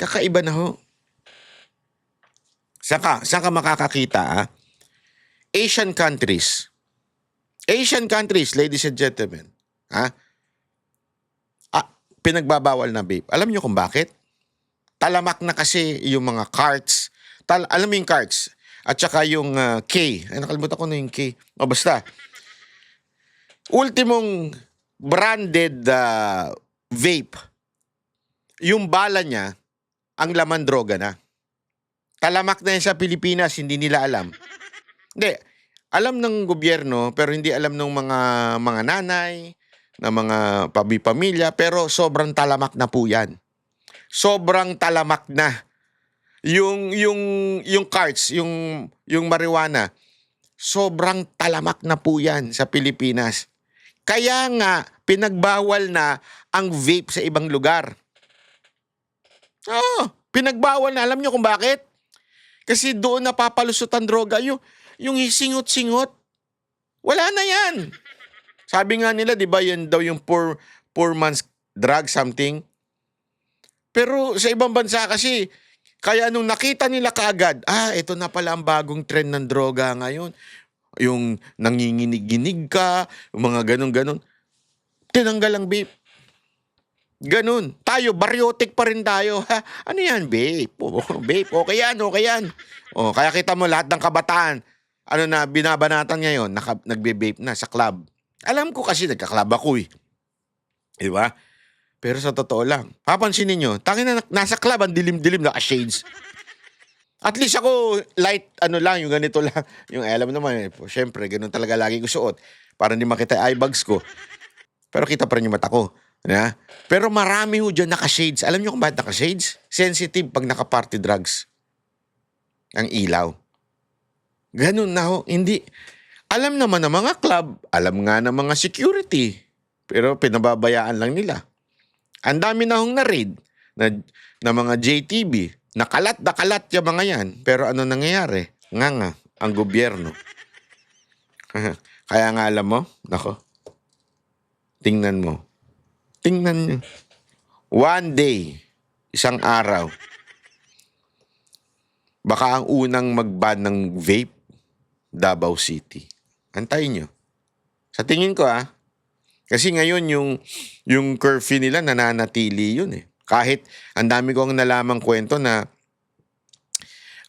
kakaiba na ho. Saan ka makakakita Asian countries. Asian countries, ladies and gentlemen. Pinagbabawal na vape. Alam niyo kung bakit? Talamak na kasi yung mga carts. Alam mo yung carts? At saka yung K. Ay, nakalimutan ko na yung K. O basta. Ultimong branded vape. Yung bala niya, ang laman droga na. Talamak na yan sa Pilipinas, hindi nila alam. Hindi. Alam ng gobyerno, pero hindi alam ng mga nanay, na mga pamilya, pero sobrang talamak na po yan. Sobrang talamak na. Yung carts, yung marijuana, sobrang talamak na po yan sa Pilipinas. Kaya nga, pinagbawal na ang vape sa ibang lugar. Pinagbawal na. Alam nyo kung bakit? Kasi doon napapalusot ang droga. Yung hisingot-singot, wala na yan. Sabi nga nila, di ba, yan daw yung poor man's drug, something. Pero sa ibang bansa kasi, kaya nung nakita nila kaagad, ito na pala ang bagong trend ng droga ngayon. Yung nanginginig-ginig ka, yung mga ganun-ganun. Tinanggal ang vape. Ganun. Tayo, baryotic pa rin tayo. Ano yan, vape? Vape, okay yan. Kaya kita mo lahat ng kabataan, binabanatan ngayon, nagbe-vape na sa club. Alam ko kasi nagka-club ako eh. Di ba? Pero sa totoo lang, papansinin nyo, nasa club, ang dilim-dilim, naka-shades. At least ako, light, yung ganito lang. Yung alam naman, syempre, ganun talaga lagi ko suot. Para hindi makita eye bags ko. Pero kita pa rin yung mata ko. Na? Pero marami ho dyan naka-shades. Alam nyo kung bakit naka-shades? Sensitive pag naka-party drugs. Ang ilaw. Ganun na ho. Hindi. Alam naman ng mga club, alam nga ng mga security. Pero pinababayaan lang nila. Ang dami na hong na-raid na mga JTB. Nakalat yung mga yan. Pero ano nangyayari? Nga, ang gobyerno. Kaya nga alam mo, nako, tingnan mo. Tingnan nyo. One day, isang araw, baka ang unang mag-ban ng vape, Davao City. Antayin nyo. Sa tingin ko kasi ngayon yung curfew nila nananatili yun eh. Kahit ang dami kong nalamang kwento na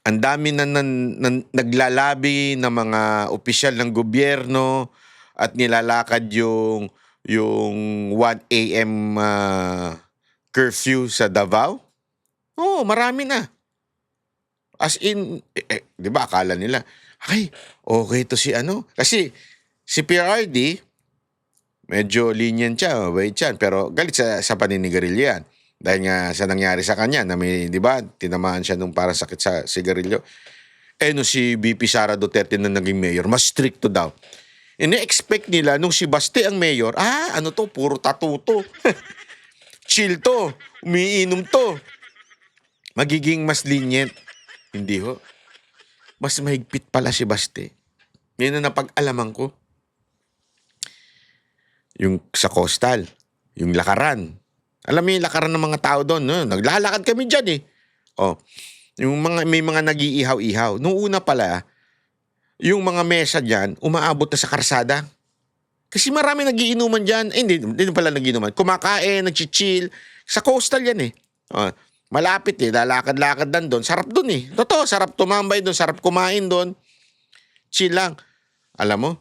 ang dami na naglalabi ng mga opisyal ng gobyerno at nilalakad yung 1 a.m. Curfew sa Davao. Marami na. As in, di ba akala nila, okay to si Kasi si PRRD, medyo lenient siya, wait yan, pero galit sa paninigarilyo yan. Dahil nga sa nangyari sa kanya, na may, di ba, tinamaan siya nung parang sakit sa sigarilyo. No si VP Sara Duterte na naging mayor, mas stricto daw. Ine-expect nila nung si Baste ang mayor, puro tattoo to. Chill to, umiinom to. Magiging mas lenient. Hindi ho. Mas mahigpit pala si Baste. Yan na napag-alaman ko. Yung sa coastal, yung lakaran. Alam mo yung lakaran ng mga tao doon, no? Naglalakad kami dyan eh. May mga nag-iihaw-ihaw. Nung una pala, yung mga mesa dyan, umaabot na sa karsada. Kasi marami nagiinuman dyan. Hindi pala nagiinuman. Kumakain, nag-chill. Sa coastal yan eh. Malapit eh, lalakad-lakad doon. Sarap doon eh. Totoo, sarap tumambay doon, sarap kumain doon. Chill lang. Alam mo,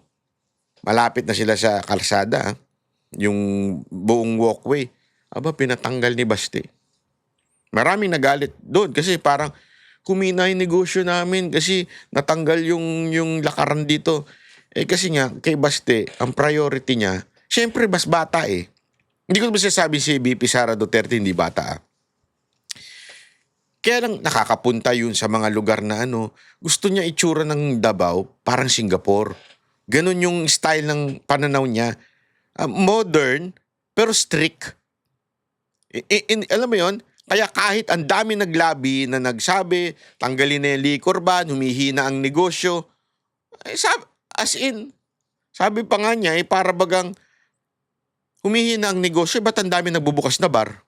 malapit na sila sa kalsada. Yung buong walkway. Pinatanggal ni Baste. Maraming nagalit doon kasi parang kumina yung negosyo namin kasi natanggal yung lakaran dito. Kasi nga, kay Baste, ang priority niya, syempre mas bata eh. Hindi ko masasabi si VP Sara Duterte hindi bata Kaya lang nakakapunta yun sa mga lugar na gusto niya itsura ng Davao, parang Singapore. Ganon yung style ng pananaw niya. Modern, pero strict. Alam mo yun? Kaya kahit ang dami naglabi na nagsabi, tanggalin na yung liquor ban, humihina ang negosyo. Sabi pa nga niya, para bagang humihina ang negosyo, ba't ang dami nagbubukas na bar?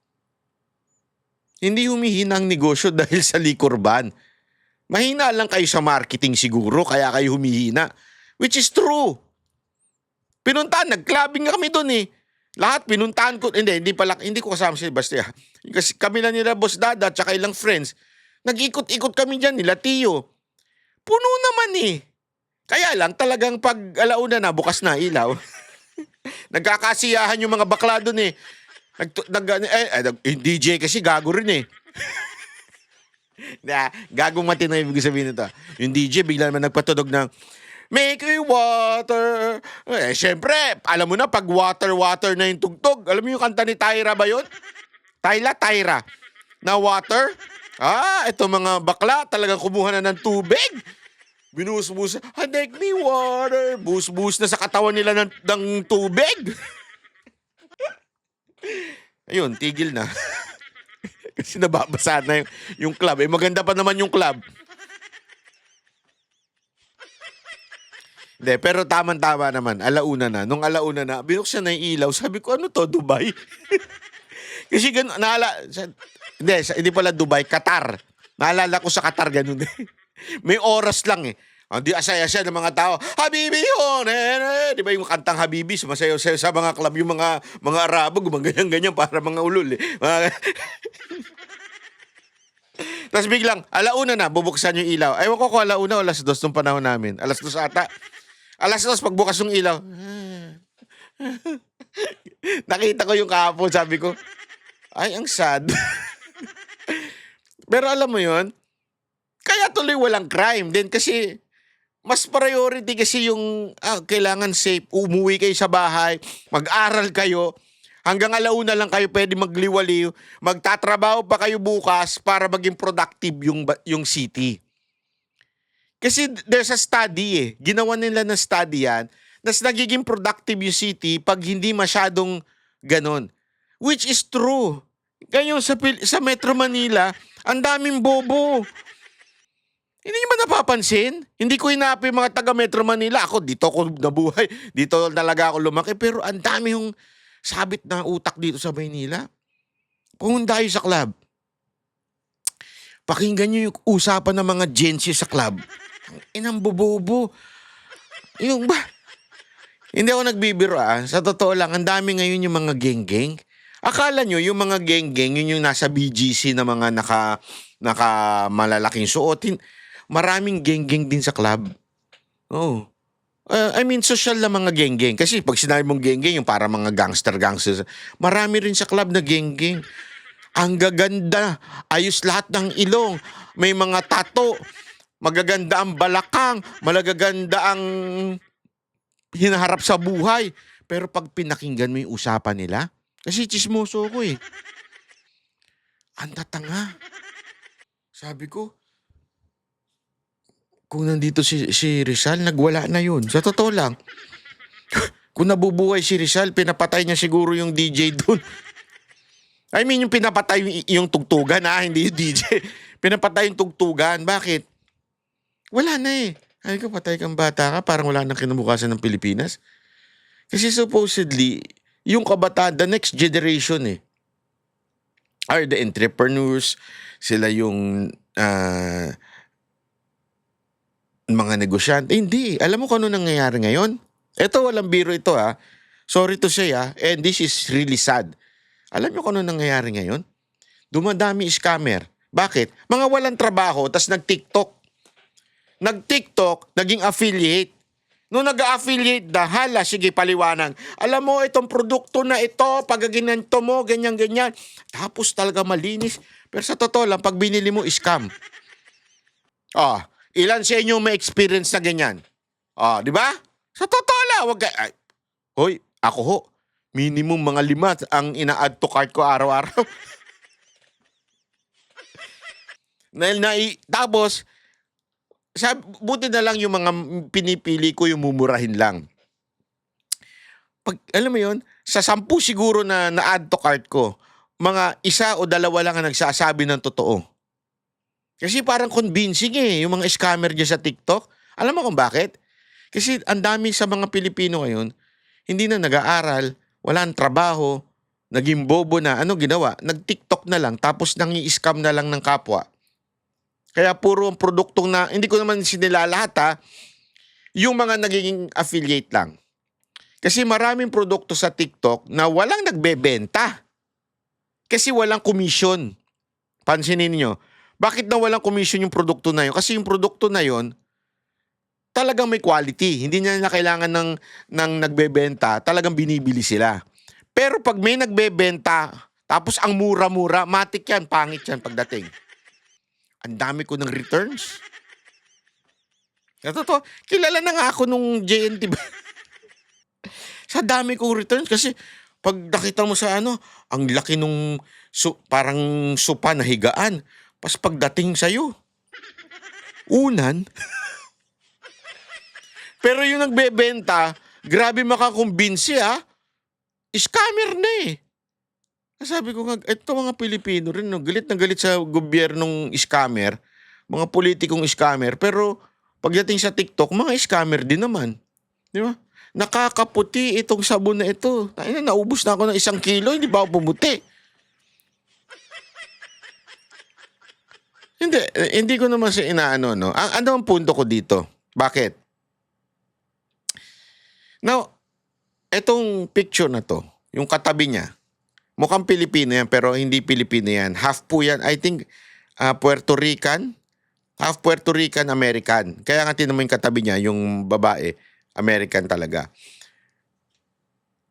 Hindi humihina ang negosyo dahil sa liquor ban. Mahina lang kayo sa marketing siguro, kaya kayo humihina. Which is true. Pinuntahan, nag-clubbing kami doon eh. Lahat pinuntahan ko, hindi ko kasama si Bastia. Kasi kami lang nila Boss Dada at saka ilang friends. Nag-ikot-ikot kami dyan, nila Tio. Puno naman eh. Kaya lang talagang pag alauna na, bukas na ilaw. Nagkakasiyahan yung mga bakla doon eh. DJ kasi gago rin eh. Gagong matino yung ibig sabihin nito. Yung DJ bigla naman nagpatunog ng Make me water. Syempre, alam mo na pag water na yung tugtog. Alam mo yung kanta ni Tyra ba yun? Tyra. Na water. Ito mga bakla talagang kumuha na ng tubig. Binus-bus. Make me water. Bus-bus na sa katawan nila ng tubig. Ayun, tigil na. Kasi nababasa na yung club. Maganda pa naman yung club. Hindi, pero tama-tama naman. Alauna na. Nung alauna na, binuksan na yung ilaw. Sabi ko, ano to, Dubai? Kasi gano'n, hindi pala Dubai, Qatar. Naalala ko sa Qatar, gano'n eh. May oras lang eh. Hindi asaya-asaya ng mga tao. Habibi yun! Di ba yung kantang Habibi? Sumasayaw-sayaw sa mga club, yung mga Arabo, gumaganyan-ganyan para mga ulol eh. Tapos biglang, alauna na, bubuksan yung ilaw. Ewan ko kung alauna o alas 2 nung panahon namin. Alas 2 ata. Alas 2, pagbukas ng ilaw. Nakita ko yung kahapon, sabi ko, ay, ang sad. Pero alam mo yon, kaya tuloy walang crime din kasi mas priority kasi yung kailangan safe. Umuwi kayo sa bahay, mag-aral kayo, hanggang alauna lang kayo pwede magliwaliw, magtatrabaho pa kayo bukas para maging productive yung city. Kasi there's a study eh. Ginawa nila ng study yan. Nas nagiging productive yung city pag hindi masyadong ganon. Which is true. Ngayon sa Metro Manila, ang daming bobo. Hindi nyo ba napapansin? Hindi ko inapi yung mga taga Metro Manila. Ako, dito ako nabuhay. Dito talaga ako lumaki. Pero ang dami yung sabit na utak dito sa Maynila. Pumunta kayo sa club. Pakinggan nyo yung usapan ng mga Gen Z sa club. Inang bobobo. Yung ba? Hindi ako nagbibiro Sa totoo lang, ang dami ngayon yung mga geng-geng. Akala nyo yung mga geng-geng, yun yung nasa BGC na mga naka malalaking suotin. Maraming geng-geng din sa club. Oh. Social na mga geng-geng. Kasi pag sinabi mong geng-geng, yung para mga gangster. Marami rin sa club na geng-geng. Ang gaganda. Ayos lahat ng ilong. May mga tato. Magaganda ang balakang, malagaganda ang hinaharap sa buhay. Pero pag pinakinggan mo yung usapan nila, kasi chismoso ko eh. Ang tatanga. Sabi ko, kung nandito si Rizal, nagwala na yun. Sa totoo lang. Kung nabubuhay si Rizal, pinapatay niya siguro yung DJ dun. I mean, yung pinapatay yung tugtugan hindi yung DJ. Pinapatay yung tugtugan. Bakit? Wala na eh. Ay ko, patay kang bata ka, parang wala nang kinabukasan ng Pilipinas. Kasi supposedly, yung kabataan, the next generation are the entrepreneurs, sila yung mga negosyante. Hindi. Alam mo kung ano nangyayari ngayon? Ito, walang biro ito Sorry to say and this is really sad. Alam mo kung ano nangyayari ngayon? Dumadami scammer. Bakit? Mga walang trabaho, tas nag-TikTok. Nag-TikTok, naging affiliate. Nung nag-affiliate hala, sige, paliwanag. Alam mo, itong produkto na ito, pag ginanto mo, ganyan-ganyan. Tapos talaga malinis. Pero sa totoo lang, pag binili mo, scam. Ilan sa inyo may experience na ganyan? Di ba? Sa totoo lang, hoy, ako ho. Minimum mga 5 ang ina-add to cart ko araw-araw. Tapos, buti na lang yung mga pinipili ko yung mumurahin lang. Pag, alam mo yun, sa 10 siguro na na-add to cart ko, mga 1 o 2 lang ang nagsasabi ng totoo. Kasi parang convincing yung mga scammer dyan sa TikTok. Alam mo kung bakit? Kasi ang dami sa mga Pilipino ngayon, hindi na nag-aaral, walang trabaho, naging bobo na, ano ginawa? Nag-TikTok na lang, tapos nangi-scam na lang ng kapwa. Kaya puro ang produktong na, hindi ko naman sinila lahat ha, yung mga nagiging affiliate lang. Kasi maraming produkto sa TikTok na walang nagbebenta. Kasi walang commission. Pansinin niyo, bakit na walang commission yung produkto na yun? Kasi yung produkto na yun, talagang may quality. Hindi niya kailangan ng nagbebenta, talagang binibili sila. Pero pag may nagbebenta, tapos ang mura-mura, matik yan, pangit yan pagdating. Ang dami ko ng returns. Totoo, kilala na nga ako nung JNT. Sa dami kong returns kasi pag nakita mo sa ano, ang laki nung parang sopa na higaan. Pas pagdating sa'yo, unan. Pero yung nagbebenta, grabe makakumbinsi ha. Scammer na eh. Sabi ko nga, eto mga Pilipino rin, no, galit na galit sa gobyernong scammer, mga politikong scammer, pero pagdating sa TikTok, mga scammer din naman. Di ba? Nakakaputi itong sabon na ito. Naubos na ako ng 1 kilo, hindi ba ako pumuti? Hindi ko naman sa inaano, no? Ano ang punto ko dito? Bakit? Now, etong picture na to, yung katabi niya, mukhang Pilipino yan, pero hindi Pilipino yan. Half po yan, I think, Puerto Rican. Half Puerto Rican, American. Kaya nga tinan mo yung katabi niya, yung babae, American talaga.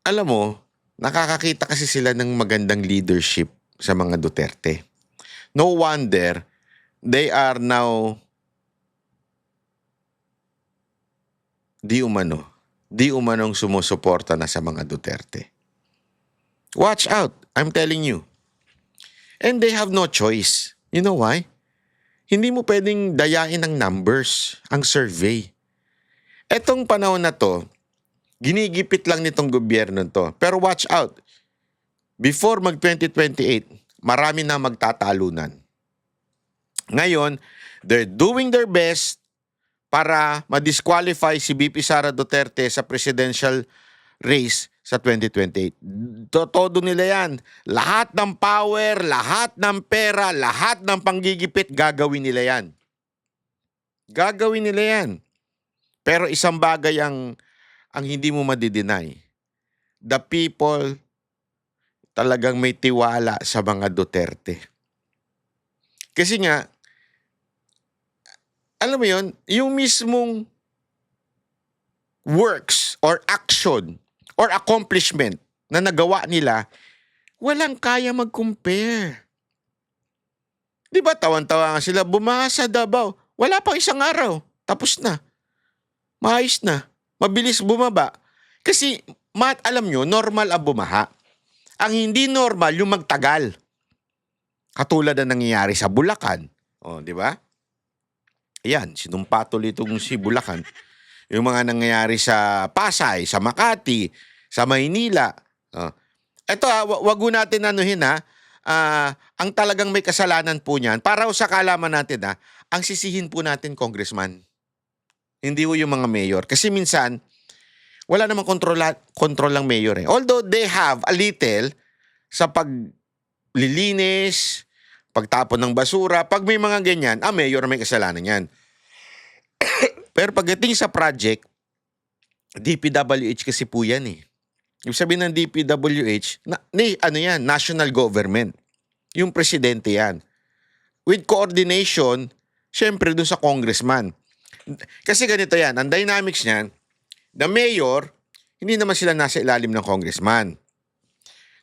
Alam mo, nakakakita kasi sila ng magandang leadership sa mga Duterte. No wonder, they are now di umanong sumusuporta na sa mga Duterte. Watch out, I'm telling you. And they have no choice. You know why? Hindi mo pwedeng dayain ng numbers, ang survey. Etong panahon na to, ginigipit lang nitong gobyerno to. Pero watch out. Before mag-2028, marami na magtatalunan. Ngayon, they're doing their best para ma-disqualify si BP Sara Duterte sa presidential race sa 2028. Todo nila yan. Lahat ng power, lahat ng pera, lahat ng panggigipit, gagawin nila yan. Gagawin nila yan. Pero isang bagay ang hindi mo madi-deny. The people talagang may tiwala sa mga Duterte. Kasi nga, alam mo yun, yung mismong works or action or accomplishment na nagawa nila, walang kaya mag-compare. Di ba tawan-tawa nga sila, bumaha sa Davao. Wala pang 1 araw. Tapos na. Maayos na. Mabilis bumaba. Kasi, alam nyo, normal ang bumaha. Ang hindi normal, yung magtagal. Katulad na nangyayari sa Bulacan. O, di ba? Ayan, sinumpa tuloy itong si Bulacan. Yung mga nangyayari sa Pasay, sa Makati, sa Maynila. Ito wag natin anuhin ha. Ang talagang may kasalanan po niyan, para sa kaalaman natin ang sisihin po natin congressman. Hindi po yung mga mayor. Kasi minsan, wala namang control ng mayor eh. Although they have a little sa paglilinis, pagtapon ng basura, pag may mga ganyan, mayor may kasalanan yan. Pero pagdating sa project, DPWH kasi po yan eh. Yung sabihin ng DPWH, national government. Yung presidente yan. With coordination, syempre dun sa congressman. Kasi ganito yan, ang dynamics niyan, the mayor, hindi naman sila nasa ilalim ng congressman.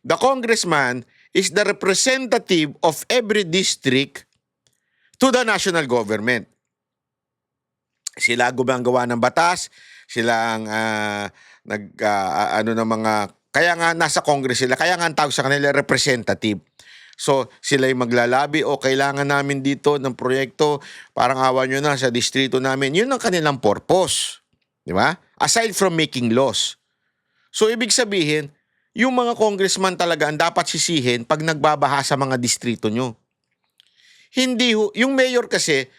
The congressman is the representative of every district to the national government. Sila gumagawa ng batas, sila ang kaya nga nasa Congress sila, kaya nga ang tawag sa kanila representative. So, sila yung maglalabi, kailangan namin dito ng proyekto, parang awa nyo na sa distrito namin. Yun ang kanilang purpose. Di ba? Aside from making laws. So, ibig sabihin, yung mga congressman talaga ang dapat sisihin pag nagbabaha sa mga distrito nyo. Hindi, yung mayor kasi,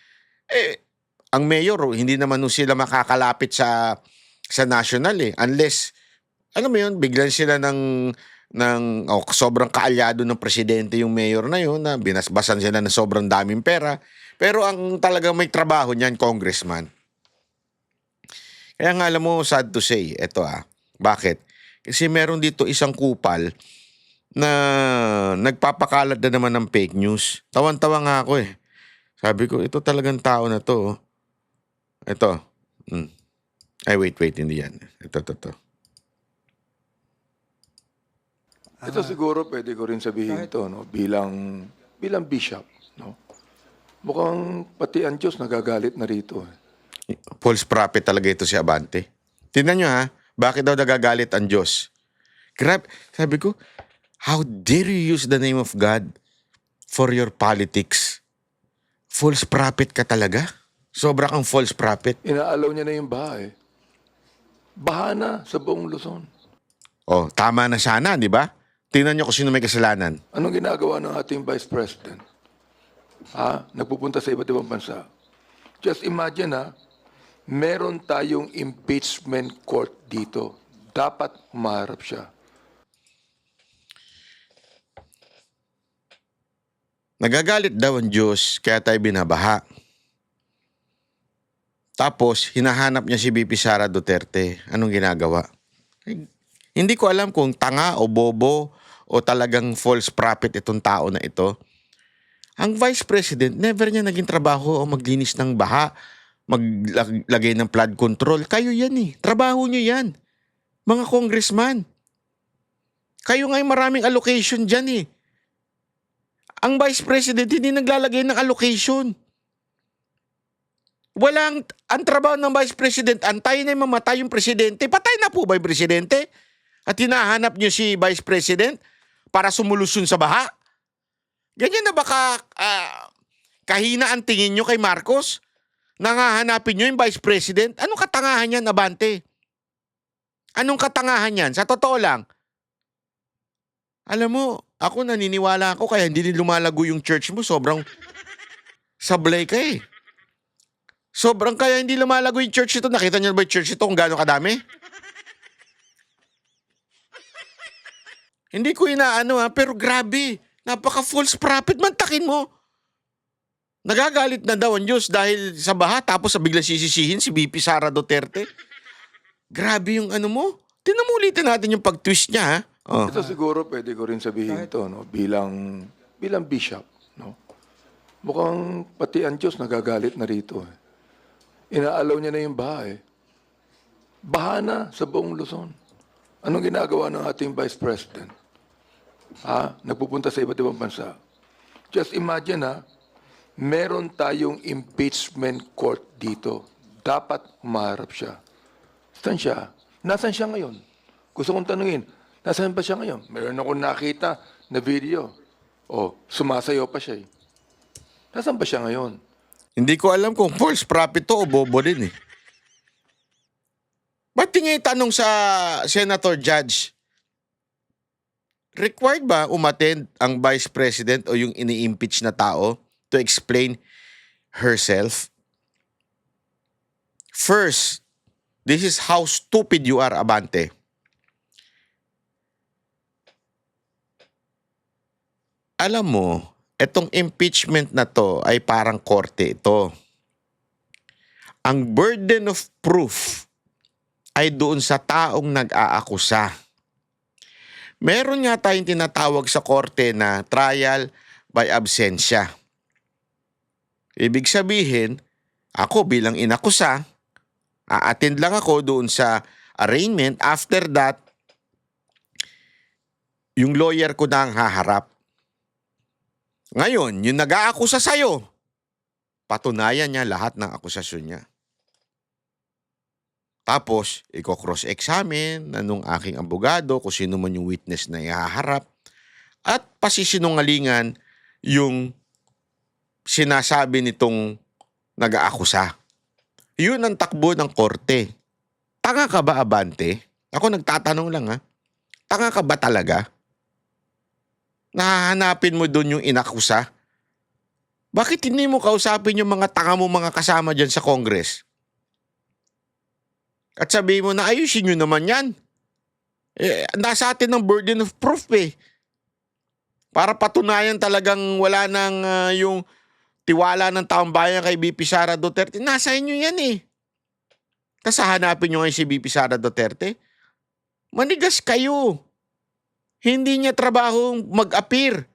ang mayor, hindi naman sila makakalapit sa national unless alam mo yun, biglan sila sobrang kaalyado ng presidente yung mayor na yun, na binasbasan sila ng sobrang daming pera. Pero ang talagang may trabaho niyan, congressman. Kaya nga alam mo, sad to say, bakit? Kasi meron dito isang kupal na nagpapakalat na naman ng fake news. Tawan-tawa nga ako eh. Sabi ko, ito talagang tao na to. Ito. Ay, wait, hindi yan. Ito. Ito siguro pwede ko rin sabihin to, no, bilang bishop, no. Mukhang pati ang Diyos nagagalit na rito. False prophet talaga ito si Abante. Tingnan nyo ha, bakit daw nagagalit ang Diyos? Grabe, sabi ko, how dare you use the name of God for your politics? False prophet ka talaga? Sobra kang false prophet. Inaalaw niya na yung baha eh. Baha na sa buong Luzon. Oh, tama na sana, di ba? Tingnan nyo kung sino may kasalanan. Anong ginagawa ng ating Vice President? Nagpupunta sa iba't ibang bansa. Just imagine meron tayong impeachment court dito. Dapat humarap siya. Nagagalit daw ang Diyos kaya tayo binabaha. Tapos, hinahanap niya si VP Sara Duterte. Anong ginagawa? Hindi ko alam kung tanga o bobo o talagang false prophet itong tao na ito. Ang Vice President, never niya naging trabaho o maglinis ng baha, maglagay ng flood control. Kayo yan eh. Trabaho niyo yan. Mga congressman. Kayo nga yung maraming allocation dyan eh. Ang Vice President hindi naglalagay ng allocation. Ang trabaho ng Vice President, antayin na mamatay yung presidente. Patay na po ba yung presidente? At hinahanap niyo si Vice President para sumulusyon sa baha? Ganyan na baka kahina ang tingin nyo kay Marcos? Nangahanapin nyo yung Vice President? Anong katangahan yan, Abante? Anong katangahan yan? Sa totoo lang. Alam mo, ako naniniwala ako kaya hindi din lumalago yung church mo. Sobrang sablay ka eh. Sobrang kaya hindi lumalago yung church ito. Nakita niyo ba yung church ito kung gaano kadami? Hindi ko inaano pero grabe. Napaka-false prophet. Mantakin mo. Nagagalit na daw ang Diyos dahil sa baha tapos biglang sisisihin si VP Sara Duterte. Grabe yung ano mo. Tinamulitin natin yung pag-twist niya ha. Oh. Ito siguro pwede ko rin sabihin to, no, bilang bishop, no. Mukhang pati ang Diyos nagagalit na rito eh. Inaalaw niya na yung baha eh. Baha na sa buong Luzon. Anong ginagawa ng ating Vice President? Nagpupunta sa iba't ibang bansa. Just imagine meron tayong impeachment court dito. Dapat humarap siya. Saan siya? Nasaan siya ngayon? Gusto kong tanungin, nasaan ba siya ngayon? Meron akong nakita na video. Sumasayaw pa siya eh. Nasaan ba siya ngayon? Hindi ko alam kung false prophet to o bobo din eh. Ba't tingin tanong sa Senator Judge? Required ba umattend ang Vice President o yung ini-impeach na tao to explain herself? First, this is how stupid you are, Abante. Alam mo, etong impeachment na to ay parang korte ito. Ang burden of proof ay doon sa taong nag-aakusa. Meron nga tayong tinatawag sa korte na trial by absentia. Ibig sabihin, ako bilang inakusa, a-attend lang ako doon sa arraignment. After that, yung lawyer ko na ang haharap. Ngayon, yung nag-aakusa sa'yo, patunayan niya lahat ng akusasyon niya. Tapos, i-cross-examine nung aking abogado kung sino man yung witness na ihaharap at pasisinungalingan yung sinasabi nitong nag-aakusa. Yun ang takbo ng korte. Tanga ka ba, Abante? Ako nagtatanong lang Tanga ka ba talaga? Nahahanapin mo doon yung inakusa? Bakit hindi mo kausapin yung mga tanga mo mga kasama dyan sa Congress? At sabihin mo na ayusin nyo naman yan. Nasa atin ng burden of proof eh. Para patunayan talagang wala nang yung tiwala ng taong bayan kay BP Sara Duterte. Nasa inyo yan eh. Tapos hahanapin nyo ngayon si BP Sara Duterte. Manigas kayo. Hindi niya trabaho mag-appear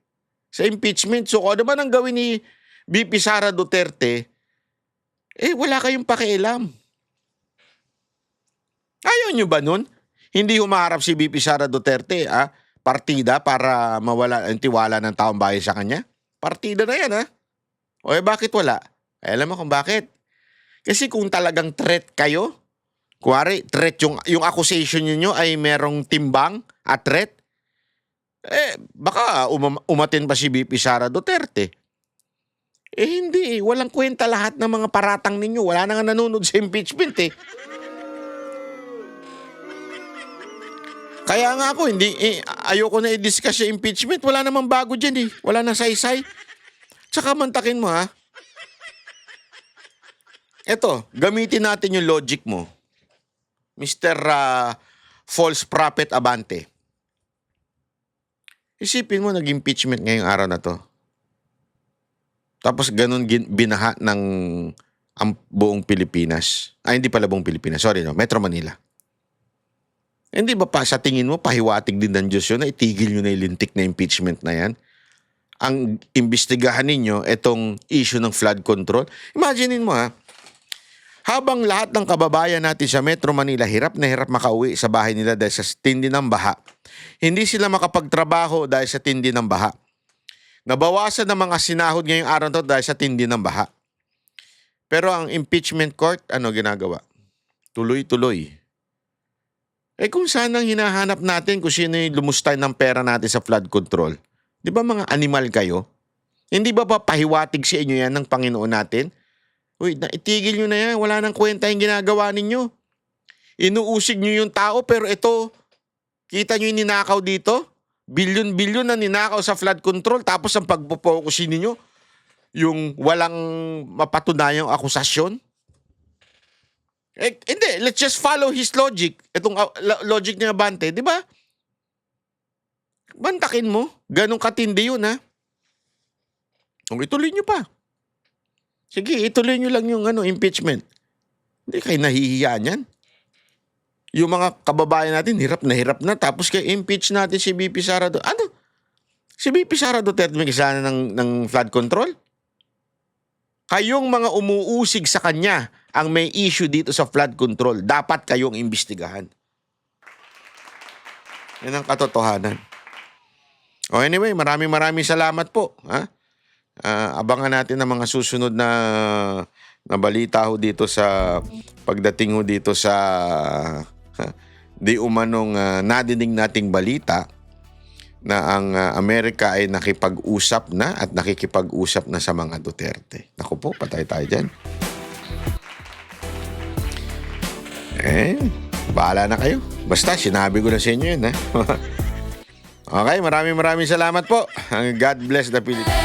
sa impeachment. So kung ano man ang gawin ni BP Sara Duterte, wala kayong pakialam. Ayaw nyo ba nun? Hindi humaharap si BP Sara Duterte, partida para mawala ang tiwala ng taong bayan sa kanya? Partida na yan, O bakit wala? Alam mo kung bakit? Kasi kung talagang threat kayo, kuwari, threat yung accusation niyo ay merong timbang at threat, baka umatin pa si BP Sara Duterte. Hindi. Walang kwenta lahat ng mga paratang ninyo. Wala na nga nanonood sa impeachment Kaya nga ako, ayoko na i-discuss yung impeachment. Wala namang bago dyan Wala na saysay. Tsaka mantakin mo Eto, gamitin natin yung logic mo. Mr. False Prophet Abante. Isipin mo, nag-impeachment ngayong araw na to. Tapos ganun binaha ng ang buong Pilipinas. Hindi pala buong Pilipinas. Sorry, Metro Manila. Hindi ba sa tingin mo, pahiwatig din ng Diyos yun na itigil nyo na yung lintik na impeachment na yan? Ang imbestigahan ninyo, itong issue ng flood control. Imaginein mo habang lahat ng kababayan natin sa Metro Manila hirap na hirap makauwi sa bahay nila dahil sa tindi ng baha. Hindi sila makapagtrabaho dahil sa tindi ng baha. Nabawasan ng mga sinahod ngayong araw to dahil sa tindi ng baha. Pero ang impeachment court, ginagawa? Tuloy-tuloy. Kung saan ang hinahanap natin kung sino yung lumustay ng pera natin sa flood control? Di ba mga animal kayo? Hindi ba pahiwatig sa inyo yan ng Panginoon natin? Itigil nyo na yan. Wala nang kwenta yung ginagawa ninyo. Inuusig nyo yung tao pero ito, kita nyo yung ninakaw dito? Bilyon-bilyon na ninakaw sa flood control tapos ang pagpupokusin ninyo, yung walang mapatunayang akusasyon? Hindi, let's just follow his logic. Itong logic ni Abante, di ba? Bantakin mo. Ganong katindi yun, Kung ituloy nyo pa. Sige, ituloy nyo lang yung impeachment. Hindi kayo nahihiyaan yan. Yung mga kababayan natin, hirap na. Tapos kayo impeach natin si BP Sara Duterte. Si BP Sara Duterte may kasalanan ng flood control? Kayong mga umuusig sa kanya ang may issue dito sa flood control. Dapat kayong imbestigahan. Yan ang katotohanan. Anyway, maraming salamat po. Abangan natin ang mga susunod na balita ho dito sa pagdating ho dito sa di umanong nadinig nating balita na ang Amerika ay nakipag-usap na at nakikipag-usap na sa mga Duterte. Naku po, patay tayo dyan. Bahala na kayo. Basta, sinabi ko na sa inyo yun. Okay, maraming salamat po. God bless the Philippines.